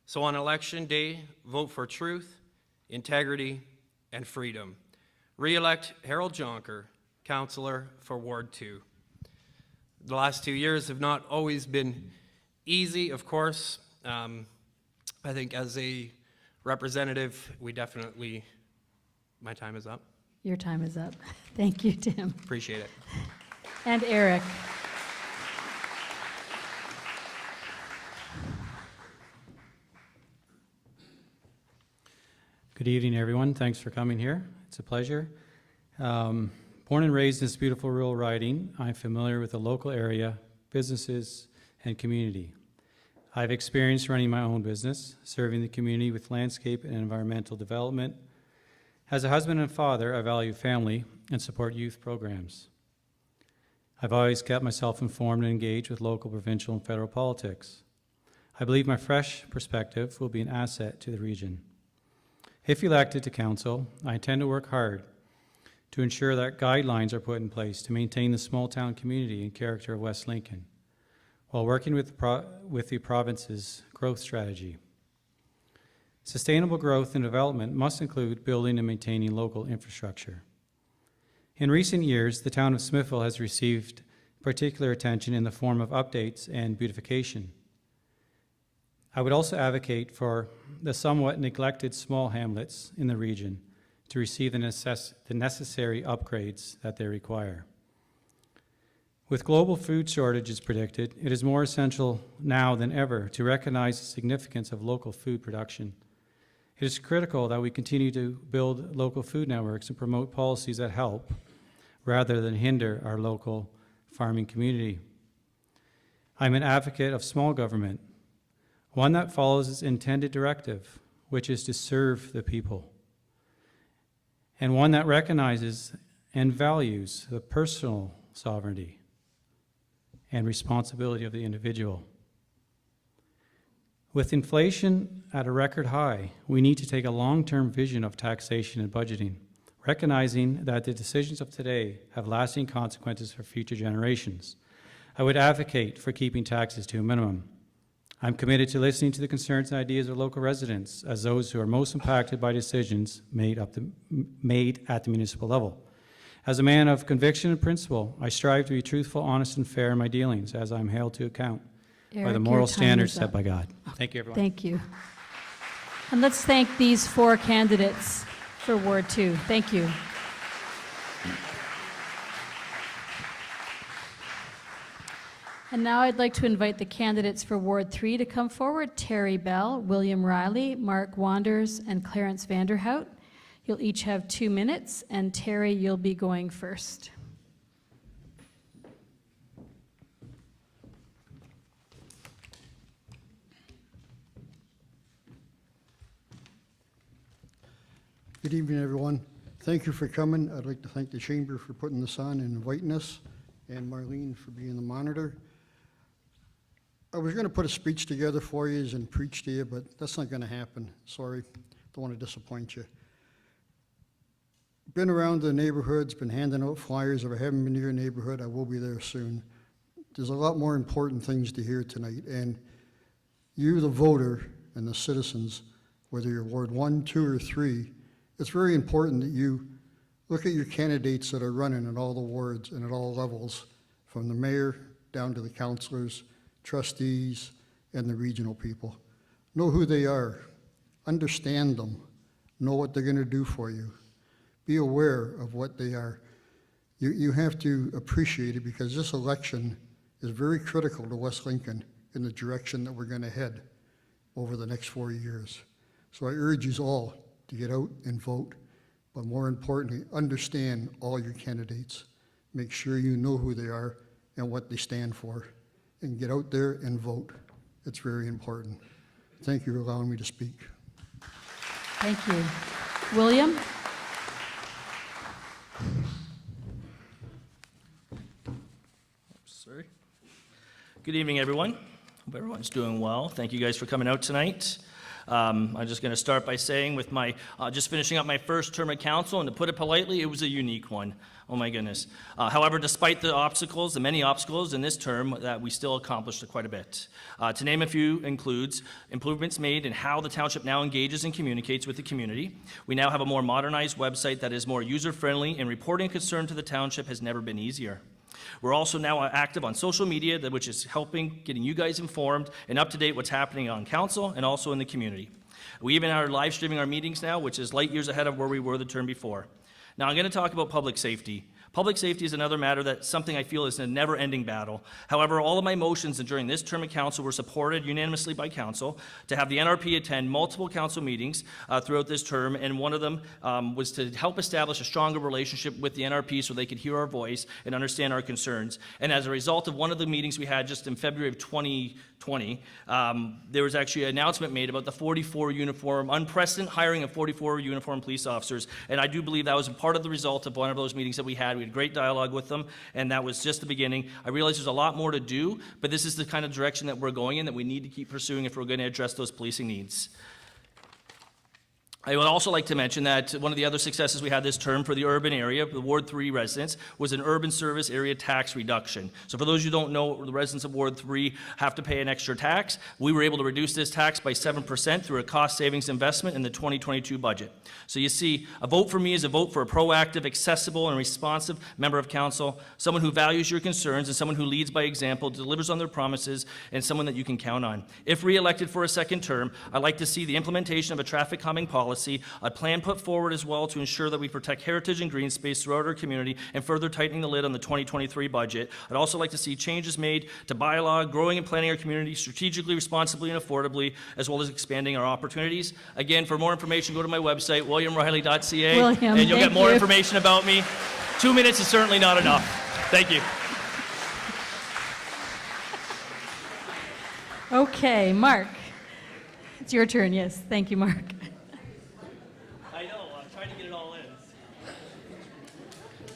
So on election day, vote for truth, integrity, and freedom. Re-elect Harold Jonker, Councillor for Ward 2. The last 2 years have not always been easy, of course. I think as a representative, we definitely, my time is up. Your time is up. Thank you, Tim. Appreciate it. And Eric. Good evening, everyone. Thanks for coming here. It's a pleasure. Born and raised in this beautiful rural riding, I'm familiar with the local area, businesses, and community. I've experienced running my own business, serving the community with landscape and environmental development. As a husband and father, I value family and support youth programs. I've always kept myself informed and engaged with local, provincial, and federal politics. I believe my fresh perspective will be an asset to the region. If elected to council, I intend to work hard to ensure that guidelines are put in place to maintain the small town community and character of West Lincoln, while working with the province's growth strategy. Sustainable growth and development must include building and maintaining local infrastructure. In recent years, the town of Smithville has received particular attention in the form of updates and beautification. I would also advocate for the somewhat neglected small hamlets in the region to receive the necessary upgrades that they require. With global food shortages predicted, it is more essential now than ever to recognize the significance of local food production. It is critical that we continue to build local food networks and promote policies that help rather than hinder our local farming community. I'm an advocate of small government, one that follows its intended directive, which is to serve the people, and one that recognizes and values the personal sovereignty and responsibility of the individual. With inflation at a record high, we need to take a long-term vision of taxation and budgeting, recognizing that the decisions of today have lasting consequences for future generations. I would advocate for keeping taxes to a minimum. I'm committed to listening to the concerns and ideas of local residents as those who are most impacted by decisions made at the municipal level. As a man of conviction and principle, I strive to be truthful, honest, and fair in my dealings as I'm held to account by Eric, the your moral time standards is set up. by God. Thank you, everyone. Thank you. And let's thank these 4 candidates for Ward 2. Thank you. And now I'd like to invite the candidates for Ward 3 to come forward: Terry Bell, William Riley, Mark Wanders, and Clarence Vanderhout. You'll each have 2 minutes, and Terry, you'll be going first. Good evening, everyone. Thank you for coming. I'd like to thank the Chamber for putting this on and inviting us, and Marlene for being the monitor. I was going to put a speech together for you and preach to you, but that's not going to happen. Sorry, don't want to disappoint you. Been around the neighborhoods, been handing out flyers. If I haven't been to your neighborhood, I will be there soon. There's a lot more important things to hear tonight, and you, the voter, and the citizens, whether you're Ward 1, 2, or 3, it's very important that you look at your candidates that are running in all the wards and at all levels, from the mayor down to the councilors, trustees, and the regional people. Know who they are, understand them, know what they're going to do for you. Be aware of what they are. You have to appreciate it, because this election is very critical to West Lincoln in the direction that we're going to head over the next 4 years. So I urge you all to get out and vote, but more importantly, understand all your candidates. Make sure you know who they are and what they stand for, and get out there and vote. It's very important. Thank you for allowing me to speak. Thank you. William? Sorry. Good evening, everyone. Hope everyone's doing well. Thank you guys for coming out tonight. I'm just going to start by saying, with my just finishing up my first term at council, and to put it politely, it was a unique one. Oh my goodness. However, despite the obstacles, the many obstacles in this term, that we still accomplished quite a bit. To name a few includes improvements made in how the township now engages and communicates with the community. We now have a more modernized website that is more user-friendly, and reporting concern to the township has never been easier. We're also now active on social media, which is helping getting you guys informed and up to date what's happening on council and also in the community. We even are live streaming our meetings now, which is light years ahead of where we were the term before. Now I'm going to talk about public safety. Public safety is another matter that's something I feel is a never-ending battle. However, all of my motions during this term of council were supported unanimously by council to have the NRP attend multiple council meetings throughout this term, and one of them was to help establish a stronger relationship with the NRP so they could hear our voice and understand our concerns. And as a result of one of the meetings we had just in February of 2020, there was actually an announcement made about the 44 unprecedented hiring of 44 uniformed police officers, and I do believe that was a part of the result of one of those meetings that we had. We had great dialogue with them, and that was just the beginning. I realize there's a lot more to do, but this is the kind of direction that we're going in, that we need to keep pursuing if we're going to address those policing needs. I would also like to mention that one of the other successes we had this term for the urban area, the Ward 3 residents, was an urban service area tax reduction. So for those who don't know, the residents of Ward 3 have to pay an extra tax. We were able to reduce this tax by 7% through a cost savings investment in the 2022 budget. So you see, a vote for me is a vote for a proactive, accessible, and responsive member of council, someone who values your concerns, and someone who leads by example, delivers on their promises, and someone that you can count on. If re-elected for a second term, I'd like to see the implementation of a traffic calming policy, a plan put forward as well to ensure that we protect heritage and green space throughout our community, and further tightening the lid on the 2023 budget. I'd also like to see changes made to bylaw, growing and planning our community strategically, responsibly, and affordably, as well as expanding our opportunities. Again, for more information, go to my website, williamriley.ca, William, and you'll get thank more you. information about me. 2 minutes is certainly not enough. Thank you. Okay, Mark. It's your turn, yes. Thank you, Mark. I know, I'm trying to get it all in.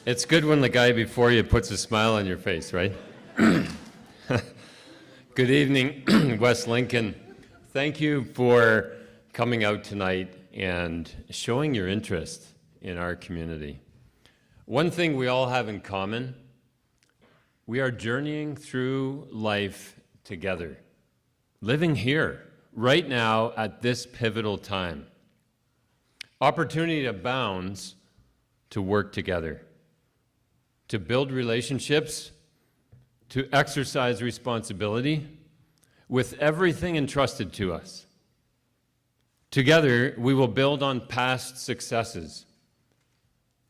It's good when the guy before you puts a smile on your face, right? Good evening, West Lincoln. Thank you for coming out tonight and showing your interest in our community. One thing we all have in common, we are journeying through life together, living here, right now, at this pivotal time. Opportunity abounds to work together, to build relationships, to exercise responsibility with everything entrusted to us. Together, we will build on past successes,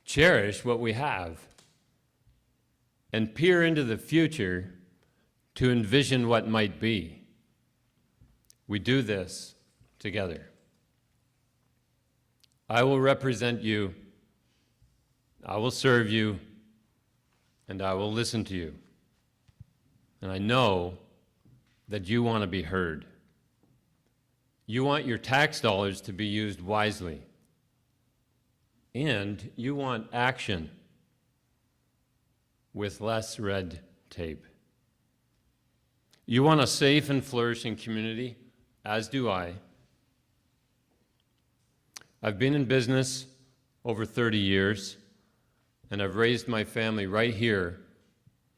cherish what we have, and peer into the future to envision what might be. We do this together. I will represent you, I will serve you, and I will listen to you. And I know that you want to be heard. You want your tax dollars to be used wisely. And you want action with less red tape. You want a safe and flourishing community, as do I. I've been in business over 30 years, and I've raised my family right here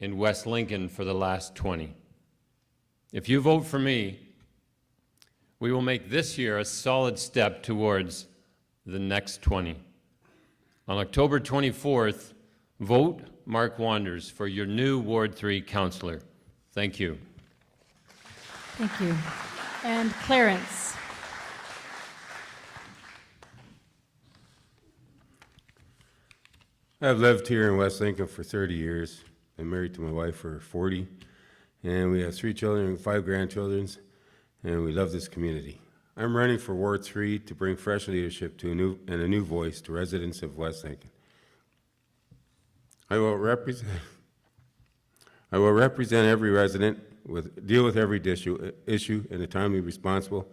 in West Lincoln for the last 20. If you vote for me, we will make this year a solid step towards the next 20. On October 24th, vote Mark Wanders for your new Ward 3 councillor. Thank you. Thank you. And Clarence. I've lived here in West Lincoln for 30 years. Been married to my wife for 40, and we have 3 children and 5 grandchildren, and we love this community. I'm running for Ward 3 to bring fresh leadership to a new voice to residents of West Lincoln. I will represent every resident, deal with every issue in a timely, responsible,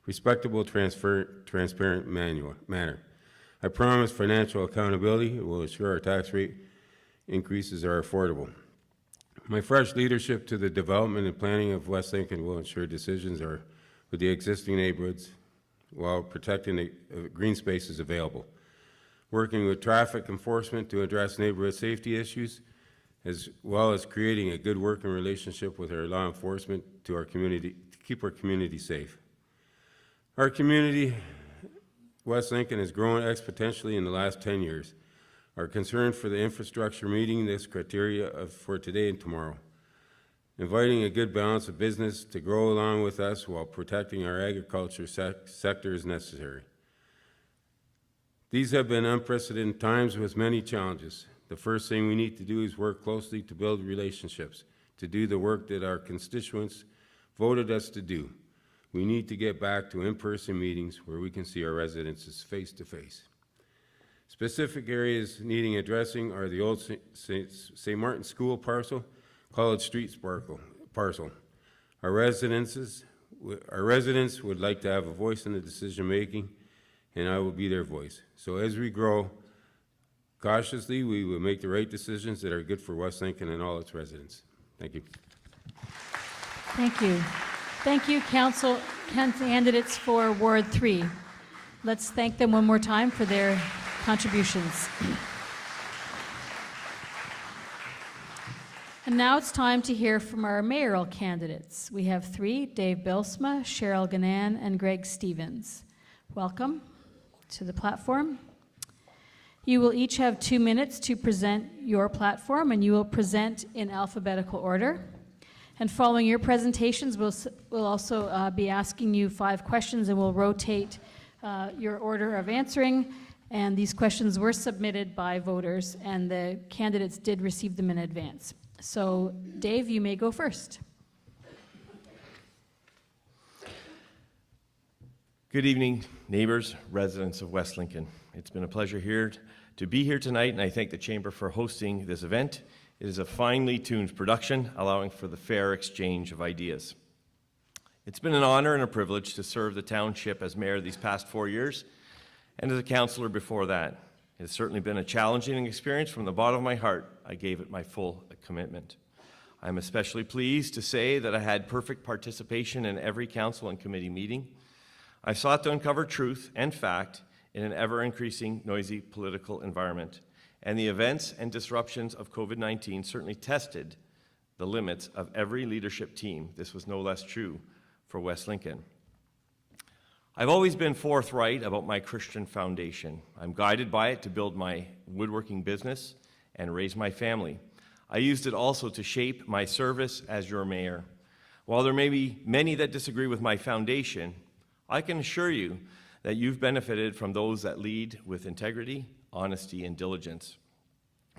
respectable, transparent manner. I promise financial accountability will ensure our tax rate increases are affordable. My fresh leadership to the development and planning of West Lincoln will ensure decisions are with the existing neighborhoods while protecting the green spaces available. Working with traffic enforcement to address neighborhood safety issues, as well as creating a good working relationship with our law enforcement to our community, to keep our community safe. Our community, West Lincoln, has grown exponentially in the last 10 years. Our concern for the infrastructure meeting this criteria for today and tomorrow. Inviting a good balance of business to grow along with us while protecting our agriculture sector is necessary. These have been unprecedented times with many challenges. The first thing we need to do is work closely to build relationships, to do the work that our constituents voted us to do. We need to get back to in-person meetings where we can see our residents face to face. Specific areas needing addressing are the old St. Martin School parcel, College Street parcel. Our residents would like to have a voice in the decision making, and I will be their voice. So as we grow, cautiously, we will make the right decisions that are good for West Lincoln and all its residents. Thank you. Thank you. Thank you, council candidates for Ward 3. Let's thank them one more time for their contributions. And now it's time to hear from our mayoral candidates. We have 3, Dave Bilsma, Cheryl Ganan, and Greg Stevens. Welcome to the platform. You will each have 2 minutes to present your platform, and you will present in alphabetical order. And following your presentations, we'll also be asking you 5 questions, and we'll rotate your order of answering. And these questions were submitted by voters, and the candidates did receive them in advance. So, Dave, you may go first. Good evening, neighbors, residents of West Lincoln. It's been a pleasure to be here tonight, and I thank the Chamber for hosting this event. It is a finely tuned production, allowing for the fair exchange of ideas. It's been an honor and a privilege to serve the township as mayor these past 4 years, and as a councillor before that. It has certainly been a challenging experience. From the bottom of my heart, I gave it my full commitment. I'm especially pleased to say that I had perfect participation in every council and committee meeting. I sought to uncover truth and fact in an ever-increasing noisy political environment, and the events and disruptions of COVID-19 certainly tested the limits of every leadership team. This was no less true for West Lincoln. I've always been forthright about my Christian foundation. I'm guided by it to build my woodworking business and raise my family. I used it also to shape my service as your mayor. While there may be many that disagree with my foundation, I can assure you that you've benefited from those that lead with integrity, honesty, and diligence.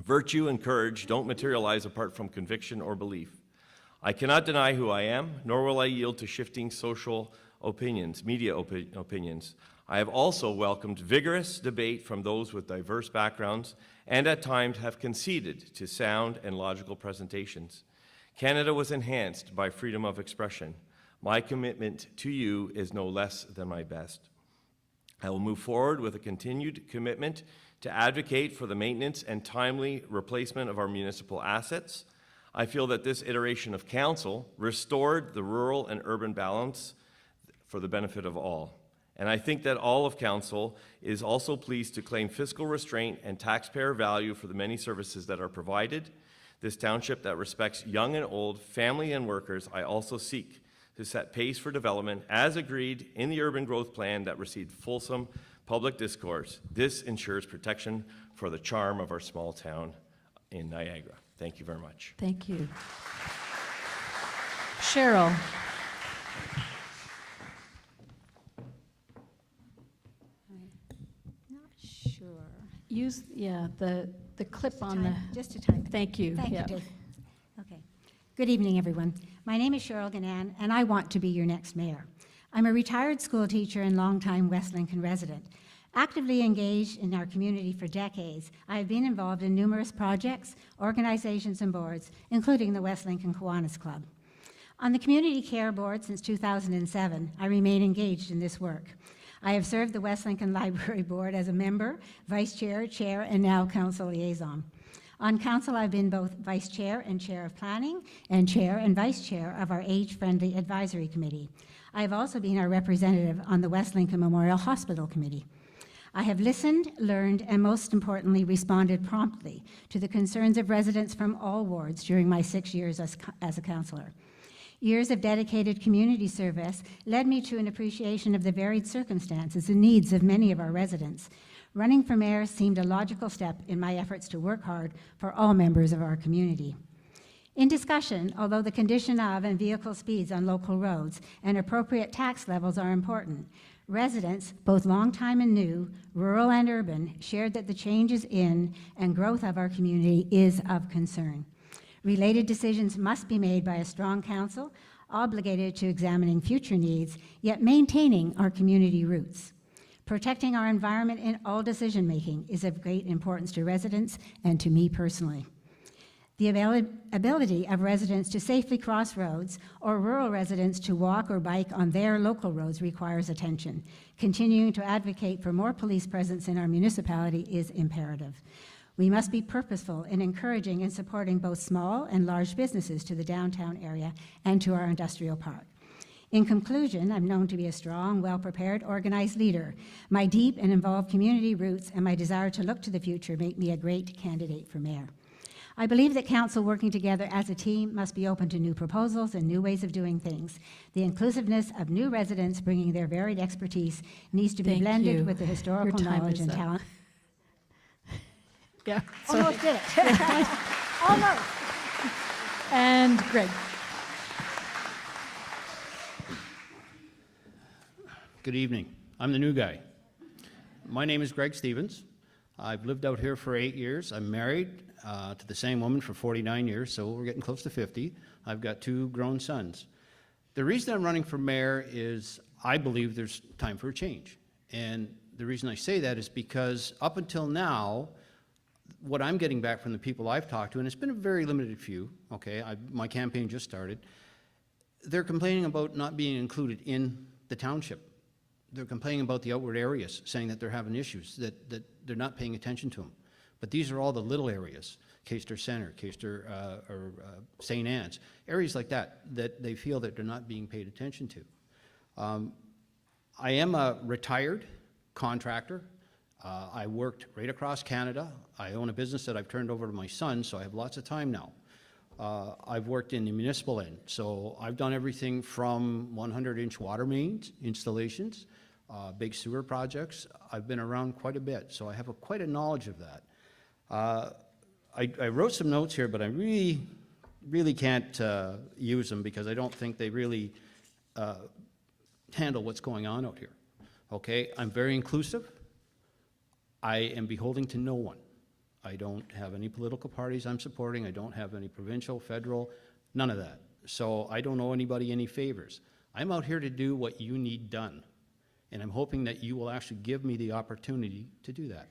Virtue and courage don't materialize apart from conviction or belief. I cannot deny who I am, nor will I yield to shifting social opinions, media opinions. I have also welcomed vigorous debate from those with diverse backgrounds and at times have conceded to sound and logical presentations. Canada was enhanced by freedom of expression. My commitment to you is no less than my best. I will move forward with a continued commitment to advocate for the maintenance and timely replacement of our municipal assets. I feel that this iteration of council restored the rural and urban balance for the benefit of all. And I think that all of council is also pleased to claim fiscal restraint and taxpayer value for the many services that are provided. This township that respects young and old, family and workers, I also seek to set pace for development as agreed in the urban growth plan that received fulsome public discourse. This ensures protection for the charm of our small town in Niagara. Thank you very much. Thank you. Cheryl. Not sure. Use, the clip on the. Just a time. Thank you. Thank Yeah. you, Dave. Okay. Good evening, everyone. My name is Cheryl Ganan, and I want to be your next mayor. I'm a retired school teacher and longtime West Lincoln resident. Actively engaged in our community for decades, I have been involved in numerous projects, organizations, and boards, including the West Lincoln Kiwanis Club. On the Community Care Board since 2007, I remain engaged in this work. I have served the West Lincoln Library Board as a member, vice chair, chair, and now council liaison. On council, I've been both vice chair and chair of planning, and chair and vice chair of our Age-Friendly Advisory Committee. I have also been our representative on the West Lincoln Memorial Hospital Committee. I have listened, learned, and most importantly, responded promptly to the concerns of residents from all wards during my 6 years as a councillor. Years of dedicated community service led me to an appreciation of the varied circumstances and needs of many of our residents. Running for mayor seemed a logical step in my efforts to work hard for all members of our community. In discussion, although the condition of and vehicle speeds on local roads and appropriate tax levels are important, residents, both longtime and new, rural and urban, shared that the changes in and growth of our community is of concern. Related decisions must be made by a strong council, obligated to examining future needs, yet maintaining our community roots. Protecting our environment in all decision-making is of great importance to residents and to me personally. The ability of residents to safely cross roads or rural residents to walk or bike on their local roads requires attention. Continuing to advocate for more police presence in our municipality is imperative. We must be purposeful in encouraging and supporting both small and large businesses to the downtown area and to our industrial park. In conclusion, I'm known to be a strong, well-prepared, organized leader. My deep and involved community roots and my desire to look to the future make me a great candidate for mayor. I believe that council working together as a team must be open to new proposals and new ways of doing things. The inclusiveness of new residents bringing their varied expertise needs to be Thank blended you. with the historical Your time knowledge is and up. talent. Yeah. Almost did it. Almost. And Greg. Good evening. I'm the new guy. My name is Greg Stevens. I've lived out here for 8 years. I'm married to the same woman for 49 years, so we're getting close to 50. I've got 2 grown sons. The reason I'm running for mayor is I believe there's time for a change. And the reason I say that is because up until now, what I'm getting back from the people I've talked to, and it's been a very limited few, okay, my campaign just started, they're complaining about not being included in the township. They're complaining about the outward areas, saying that they're having issues, that they're not paying attention to them. But these are all the little areas, Caister Center, Caister or St. Anne's, areas like that they feel that they're not being paid attention to. I am a retired contractor. I worked right across Canada. I own a business that I've turned over to my son, so I have lots of time now. I've worked in the municipal end, so I've done everything from 100-inch water mains installations, big sewer projects. I've been around quite a bit, so I have quite a knowledge of that. I wrote some notes here, but I really can't use them because I don't think they really handle what's going on out here. Okay, I'm very inclusive. I am beholden to no one. I don't have any political parties I'm supporting. I don't have any provincial, federal, none of that. So I don't owe anybody any favors. I'm out here to do what you need done. And I'm hoping that you will actually give me the opportunity to do that.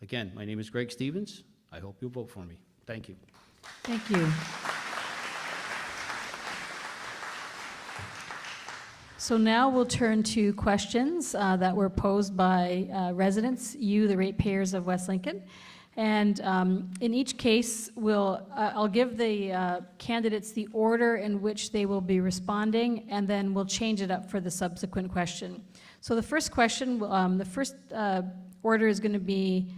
Again, my name is Greg Stevens. I hope you'll vote for me. Thank you. Thank you. So now we'll turn to questions that were posed by residents, you, the ratepayers of West Lincoln. And in each case, I'll give the candidates the order in which they will be responding, and then we'll change it up for the subsequent question. So the first question, the first order is going to be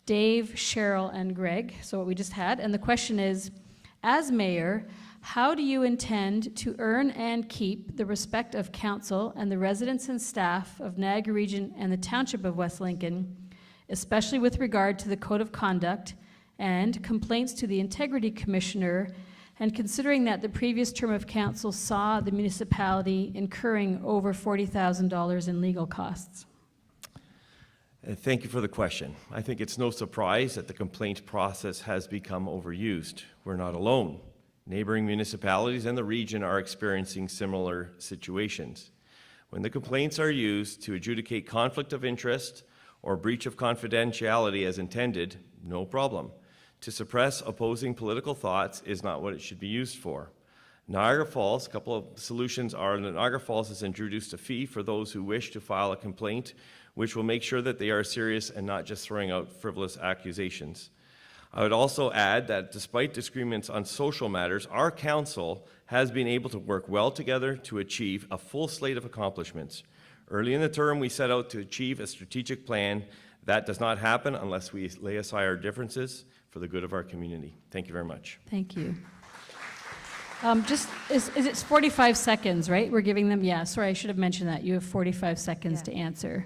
Dave, Cheryl, and Greg, so what we just had. And the question is, as mayor, how do you intend to earn and keep the respect of council and the residents and staff of Niagara Region and the Township of West Lincoln, especially with regard to the Code of Conduct and complaints to the Integrity Commissioner, and considering that the previous term of council saw the municipality incurring over $40,000 in legal costs? Thank you for the question. I think it's no surprise that the complaint process has become overused. We're not alone. Neighboring municipalities and the region are experiencing similar situations. When the complaints are used to adjudicate conflict of interest or breach of confidentiality as intended, no problem. To suppress opposing political thoughts is not what it should be used for. Niagara Falls, a couple of solutions are that Niagara Falls has introduced a fee for those who wish to file a complaint, which will make sure that they are serious and not just throwing out frivolous accusations. I would also add that despite disagreements on social matters, our council has been able to work well together to achieve a full slate of accomplishments. Early in the term, we set out to achieve a strategic plan. That does not happen unless we lay aside our differences for the good of our community. Thank you very much. Thank you. Is it 45 seconds, right? We're giving them, yeah, sorry, I should have mentioned that. You have 45 seconds to answer.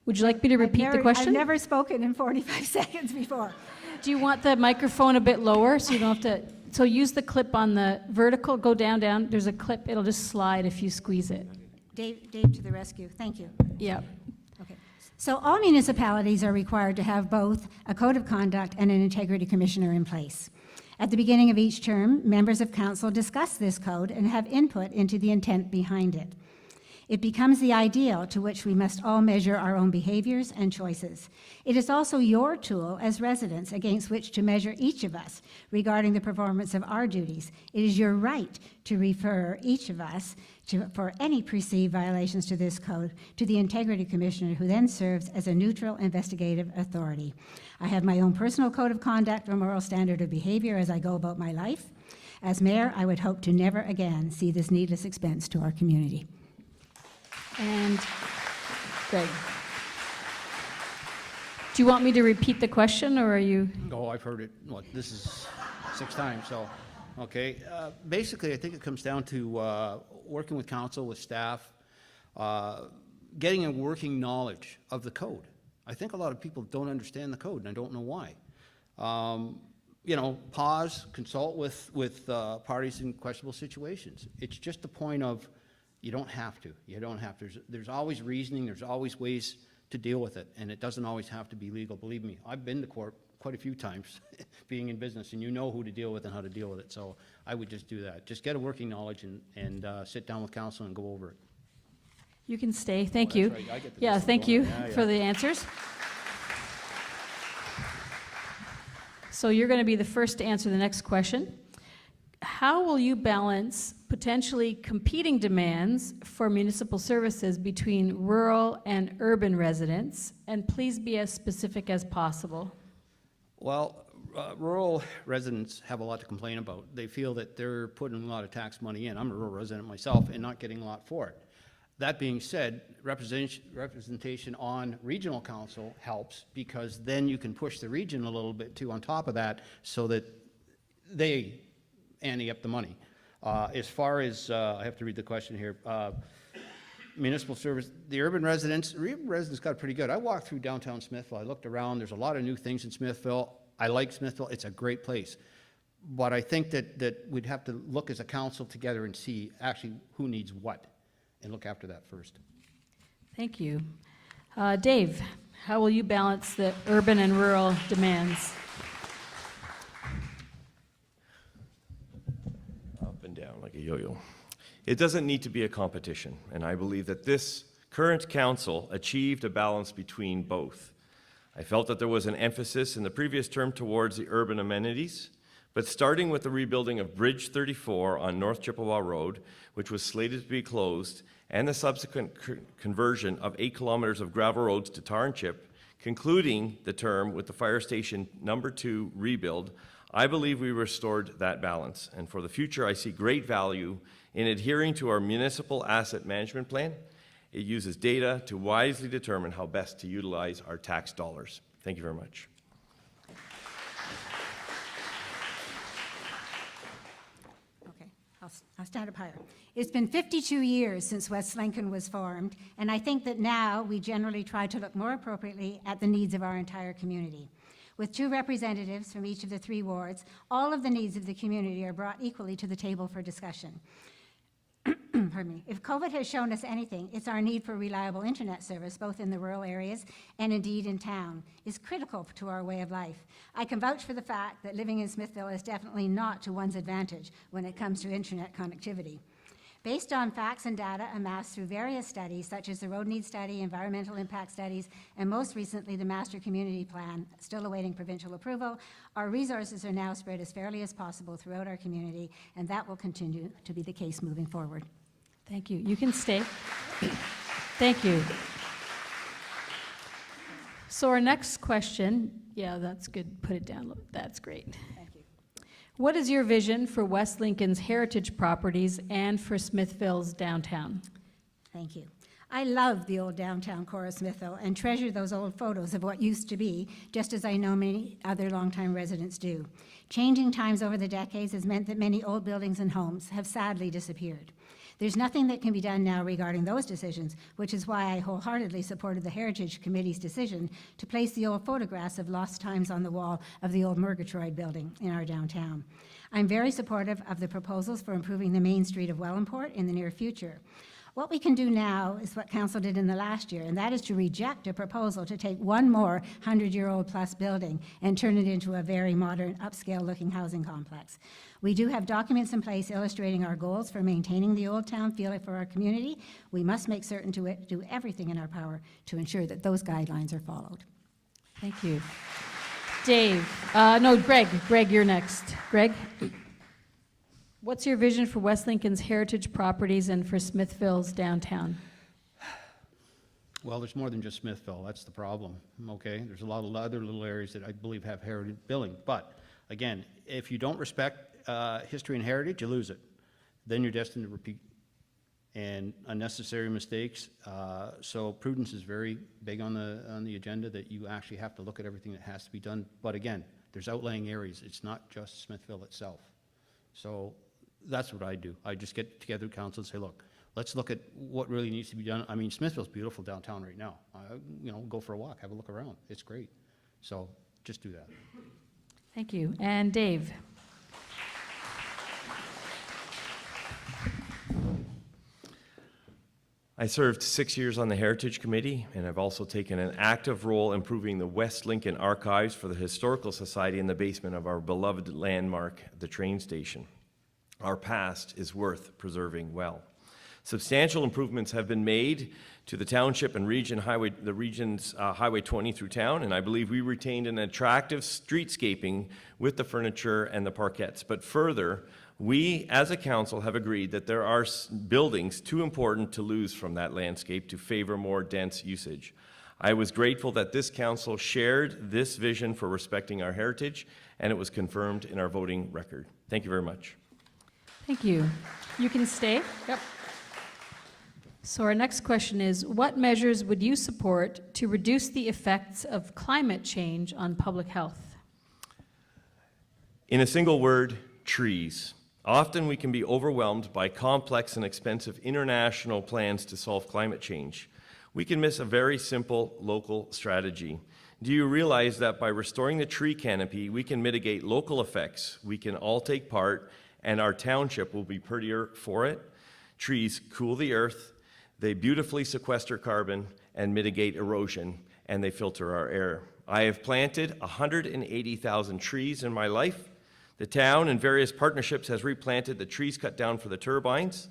Would you like me to repeat the question? I've never spoken in 45 seconds before. Do you want the microphone a bit lower so you don't have to, so use the clip on the vertical, go down, there's a clip, it'll just slide if you squeeze it. Dave to the rescue. Thank you. Yeah. Okay. So all municipalities are required to have both a code of conduct and an integrity commissioner in place. At the beginning of each term, members of council discuss this code and have input into the intent behind it. It becomes the ideal to which we must all measure our own behaviors and choices. It is also your tool as residents against which to measure each of us regarding the performance of our duties. It is your right to refer each of us for any perceived violations to this code to the Integrity Commissioner, who then serves as a neutral investigative authority. I have my own personal code of conduct or moral standard of behavior as I go about my life. As mayor, I would hope to never again see this needless expense to our community. And Greg, do you want me to repeat the question, or are you? Oh, I've heard it, this is 6 times, so, okay. Basically, I think it comes down to working with council, with staff, getting a working knowledge of the code. I think a lot of people don't understand the code, and I don't know why. You know, pause, consult with parties in questionable situations. It's just a point of, you don't have to. You don't have to. There's always reasoning. There's always ways to deal with it, and it doesn't always have to be legal. Believe me, I've been to court quite a few times being in business, and you know who to deal with and how to deal with it. So I would just do that. Just get a working knowledge and sit down with council and go over it. You can stay. Thank you. Right. I get the Yeah, discipline thank you going. Yeah. for the answers. So you're going to be the first to answer the next question. How will you balance potentially competing demands for municipal services between rural and urban residents? And please be as specific as possible. Well, rural residents have a lot to complain about. They feel that they're putting a lot of tax money in. I'm a rural resident myself and not getting a lot for it. That being said, representation on regional council helps, because then you can push the region a little bit too on top of that so that they ante up the money. As far as, I have to read the question here, municipal service, the urban residents got pretty good. I walked through downtown Smithville, I looked around, there's a lot of new things in Smithville. I like Smithville, it's a great place. But I think that we'd have to look as a council together and see actually who needs what, and look after that first. Thank you. Dave, how will you balance the urban and rural demands? Up and down. It doesn't need to be a competition, and I believe that this current council achieved a balance between both. I felt that there was an emphasis in the previous term towards the urban amenities, but starting with the rebuilding of Bridge 34 on North Chippewa Road, which was slated to be closed, and the subsequent conversion of 8 kilometers of gravel roads to tar and chip, concluding the term with the Fire Station number 2 rebuild, I believe we restored that balance. And for the future, I see great value in adhering to our municipal asset management plan. It uses data to wisely determine how best to utilize our tax dollars. Thank you very much. Okay, I'll stand up higher. It's been 52 years since West Lincoln was formed, and I think that now we generally try to look more appropriately at the needs of our entire community. With 2 representatives from each of the 3 wards, all of the needs of the community are brought equally to the table for discussion. Pardon me. If COVID has shown us anything, it's our need for reliable internet service, both in the rural areas and indeed in town, is critical to our way of life. I can vouch for the fact that living in Smithville is definitely not to one's advantage when it comes to internet connectivity. Based on facts and data amassed through various studies, such as the Road Needs Study, environmental impact studies, and most recently the Master Community Plan, still awaiting provincial approval, our resources are now spread as fairly as possible throughout our community, and that will continue to be the case moving forward. Thank you. You can stay. Thank you. So our next question, yeah, that's good. Put it down. That's great. Thank you. What is your vision for West Lincoln's heritage properties and for Smithville's downtown? Thank you. I love the old downtown core of Smithville and treasure those old photos of what used to be, just as I know many other longtime residents do. Changing times over the decades has meant that many old buildings and homes have sadly disappeared. There's nothing that can be done now regarding those decisions, which is why I wholeheartedly supported the Heritage Committee's decision to place the old photographs of lost times on the wall of the old Murgatroyd building in our downtown. I'm very supportive of the proposals for improving the main street of Wellandport in the near future. What we can do now is what Council did in the last year, and that is to reject a proposal to take one more 100-year-old plus building and turn it into a very modern, upscale-looking housing complex. We do have documents in place illustrating our goals for maintaining the old town feel for our community. We must make certain to do everything in our power to ensure that those guidelines are followed. Thank you. Dave, no, Greg. Greg, you're next. Greg? What's your vision for West Lincoln's heritage properties and for Smithville's downtown? Well, there's more than just Smithville. That's the problem, okay? There's a lot of other little areas that I believe have heritage building. But, again, if you don't respect history and heritage, you lose it. Then you're destined to repeat. And unnecessary mistakes. So prudence is very big on the agenda, that you actually have to look at everything that has to be done. But, again, there's outlying areas. It's not just Smithville itself. So that's what I do. I just get together with council and say, look, let's look at what really needs to be done. I mean, Smithville's beautiful downtown right now. Go for a walk, have a look around. It's great. So just do that. Thank you. And Dave? I served 6 years on the Heritage Committee, and I've also taken an active role improving the West Lincoln archives for the Historical Society in the basement of our beloved landmark, the train station. Our past is worth preserving well. Substantial improvements have been made to the township and the region's Highway 20 through town, and I believe we retained an attractive streetscaping with the furniture and the parkettes. But further, we as a council have agreed that there are buildings too important to lose from that landscape to favor more dense usage. I was grateful that this council shared this vision for respecting our heritage, and it was confirmed in our voting record. Thank you very much. Thank you. You can stay. Yep. So our next question is, what measures would you support to reduce the effects of climate change on public health? In a single word, trees. Often we can be overwhelmed by complex and expensive international plans to solve climate change. We can miss a very simple local strategy. Do you realize that by restoring the tree canopy, we can mitigate local effects? We can all take part, and our township will be prettier for it. Trees cool the earth, they beautifully sequester carbon and mitigate erosion, and they filter our air. I have planted 180,000 trees in my life. The town and various partnerships has replanted the trees cut down for the turbines,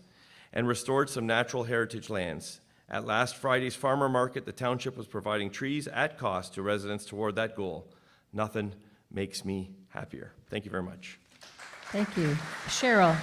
and restored some natural heritage lands. At last Friday's farmer market, the township was providing trees at cost to residents toward that goal. Nothing makes me happier. Thank you very much. Thank you. Cheryl.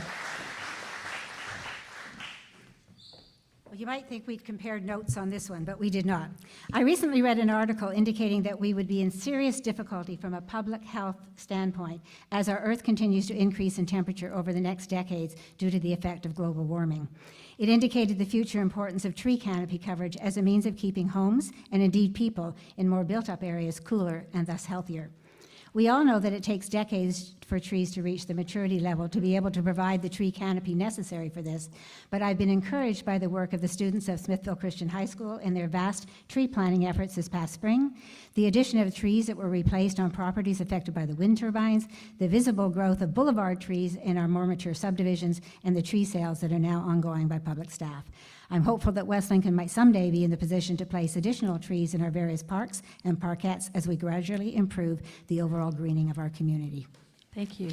Well, you might think we'd compared notes on this one, but we did not. I recently read an article indicating that we would be in serious difficulty from a public health standpoint as our Earth continues to increase in temperature over the next decades due to the effect of global warming. It indicated the future importance of tree canopy coverage as a means of keeping homes, and indeed people, in more built-up areas cooler and thus healthier. We all know that it takes decades for trees to reach the maturity level to be able to provide the tree canopy necessary for this, but I've been encouraged by the work of the students of Smithville Christian High School in their vast tree planting efforts this past spring, the addition of trees that were replaced on properties affected by the wind turbines, the visible growth of boulevard trees in our more mature subdivisions, and the tree sales that are now ongoing by public staff. I'm hopeful that West Lincoln might someday be in the position to place additional trees in our various parks and parkettes as we gradually improve the overall greening of our community. Thank you.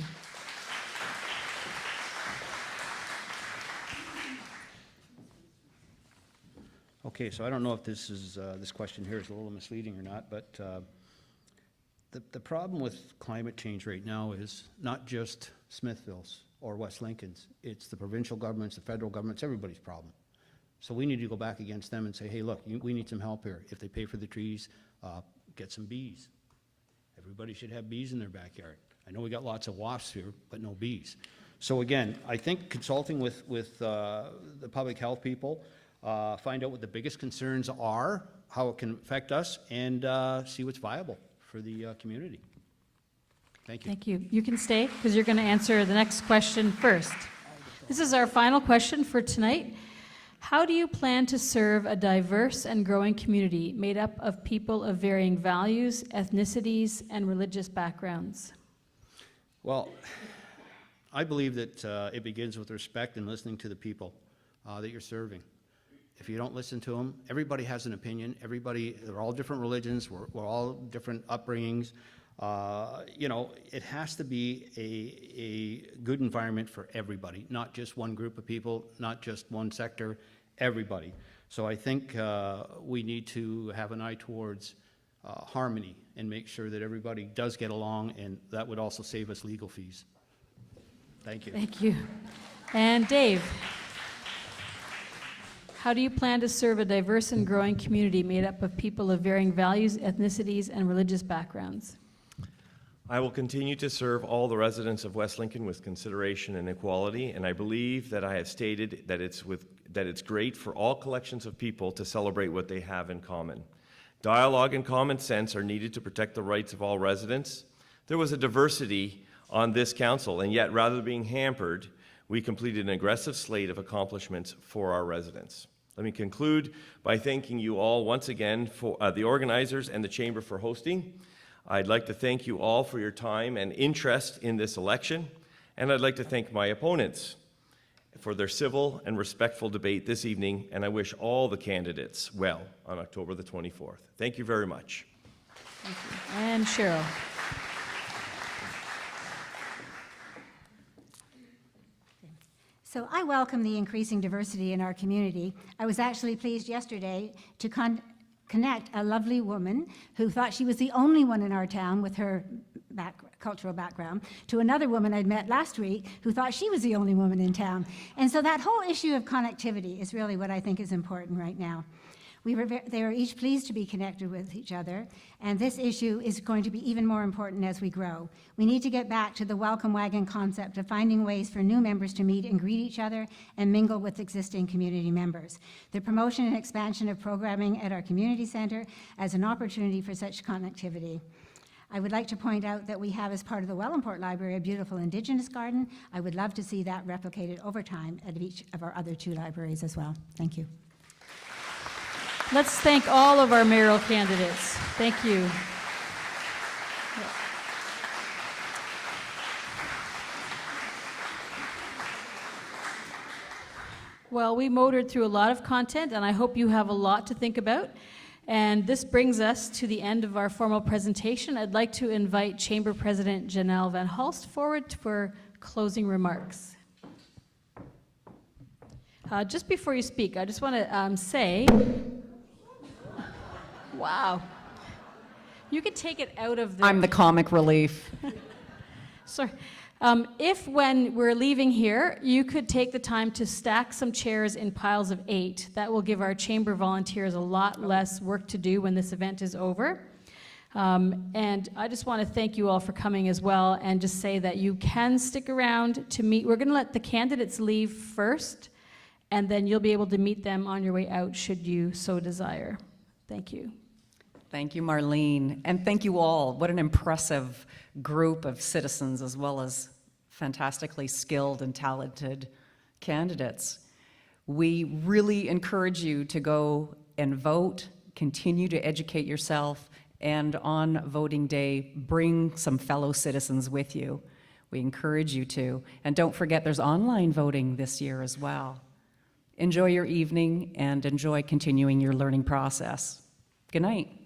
Okay, so I don't know if this is, this question here is a little misleading or not, but the problem with climate change right now is not just Smithville's or West Lincoln's. It's the provincial governments, the federal governments, everybody's problem. So we need to go back against them and say, hey, look, we need some help here. If they pay for the trees, get some bees. Everybody should have bees in their backyard. I know we got lots of wasps here, but no bees. So again, I think consulting with the public health people, find out what the biggest concerns are, how it can affect us, and see what's viable for the community. Thank you. Thank you. You can stay because you're going to answer the next question first. This is our final question for tonight. How do you plan to serve a diverse and growing community made up of people of varying values, ethnicities, and religious backgrounds? Well, I believe that it begins with respect and listening to the people that you're serving. If you don't listen to them, everybody has an opinion. They're all different religions. We're all different upbringings. You know, it has to be a good environment for everybody, not just one group of people, not just one sector, everybody. So I think we need to have an eye towards harmony and make sure that everybody does get along, and that would also save us legal fees. Thank you. Thank you. And Dave, how do you plan to serve a diverse and growing community made up of people of varying values, ethnicities, and religious backgrounds? I will continue to serve all the residents of West Lincoln with consideration and equality, and I believe that I have stated that it's great for all collections of people to celebrate what they have in common. Dialogue and common sense are needed to protect the rights of all residents. There was a diversity on this council, and yet rather than being hampered, we completed an aggressive slate of accomplishments for our residents. Let me conclude by thanking you all once again for the organizers and the Chamber for hosting. I'd like to thank you all for your time and interest in this election, and I'd like to thank my opponents for their civil and respectful debate this evening, and I wish all the candidates well on October the 24th. Thank you very much. Thank you. And Cheryl. So I welcome the increasing diversity in our community. I was actually pleased yesterday to connect a lovely woman who thought she was the only one in our town with her cultural background to another woman I'd met last week who thought she was the only woman in town. And so that whole issue of connectivity is really what I think is important right now. They were each pleased to be connected with each other, and this issue is going to be even more important as we grow. We need to get back to the welcome wagon concept of finding ways for new members to meet and greet each other and mingle with existing community members. The promotion and expansion of programming at our community center as an opportunity for such connectivity. I would like to point out that we have, as part of the Wellandport Library, a beautiful Indigenous garden. I would love to see that replicated over time at each of our other two libraries as well. Thank you. Let's thank all of our mayoral candidates. Thank you. Well, we motored through a lot of content, and I hope you have a lot to think about. And this brings us to the end of our formal presentation. I'd like to invite Chamber President Janelle Van Hulst forward for closing remarks. Just before you speak, I just want to say, wow. You could take it out of the... I'm the comic relief. Sorry. If when we're leaving here, you could take the time to stack some chairs in piles of 8, that will give our chamber volunteers a lot less work to do when this event is over. And I just want to thank you all for coming as well, and just say that you can stick around to meet. We're going to let the candidates leave first, and then you'll be able to meet them on your way out should you so desire. Thank you. Thank you, Marlene, and thank you all. What an impressive group of citizens, as well as fantastically skilled and talented candidates. We really encourage you to go and vote, continue to educate yourself, and on voting day, bring some fellow citizens with you. We encourage you to. And don't forget, there's online voting this year as well. Enjoy your evening and enjoy continuing your learning process. Good night.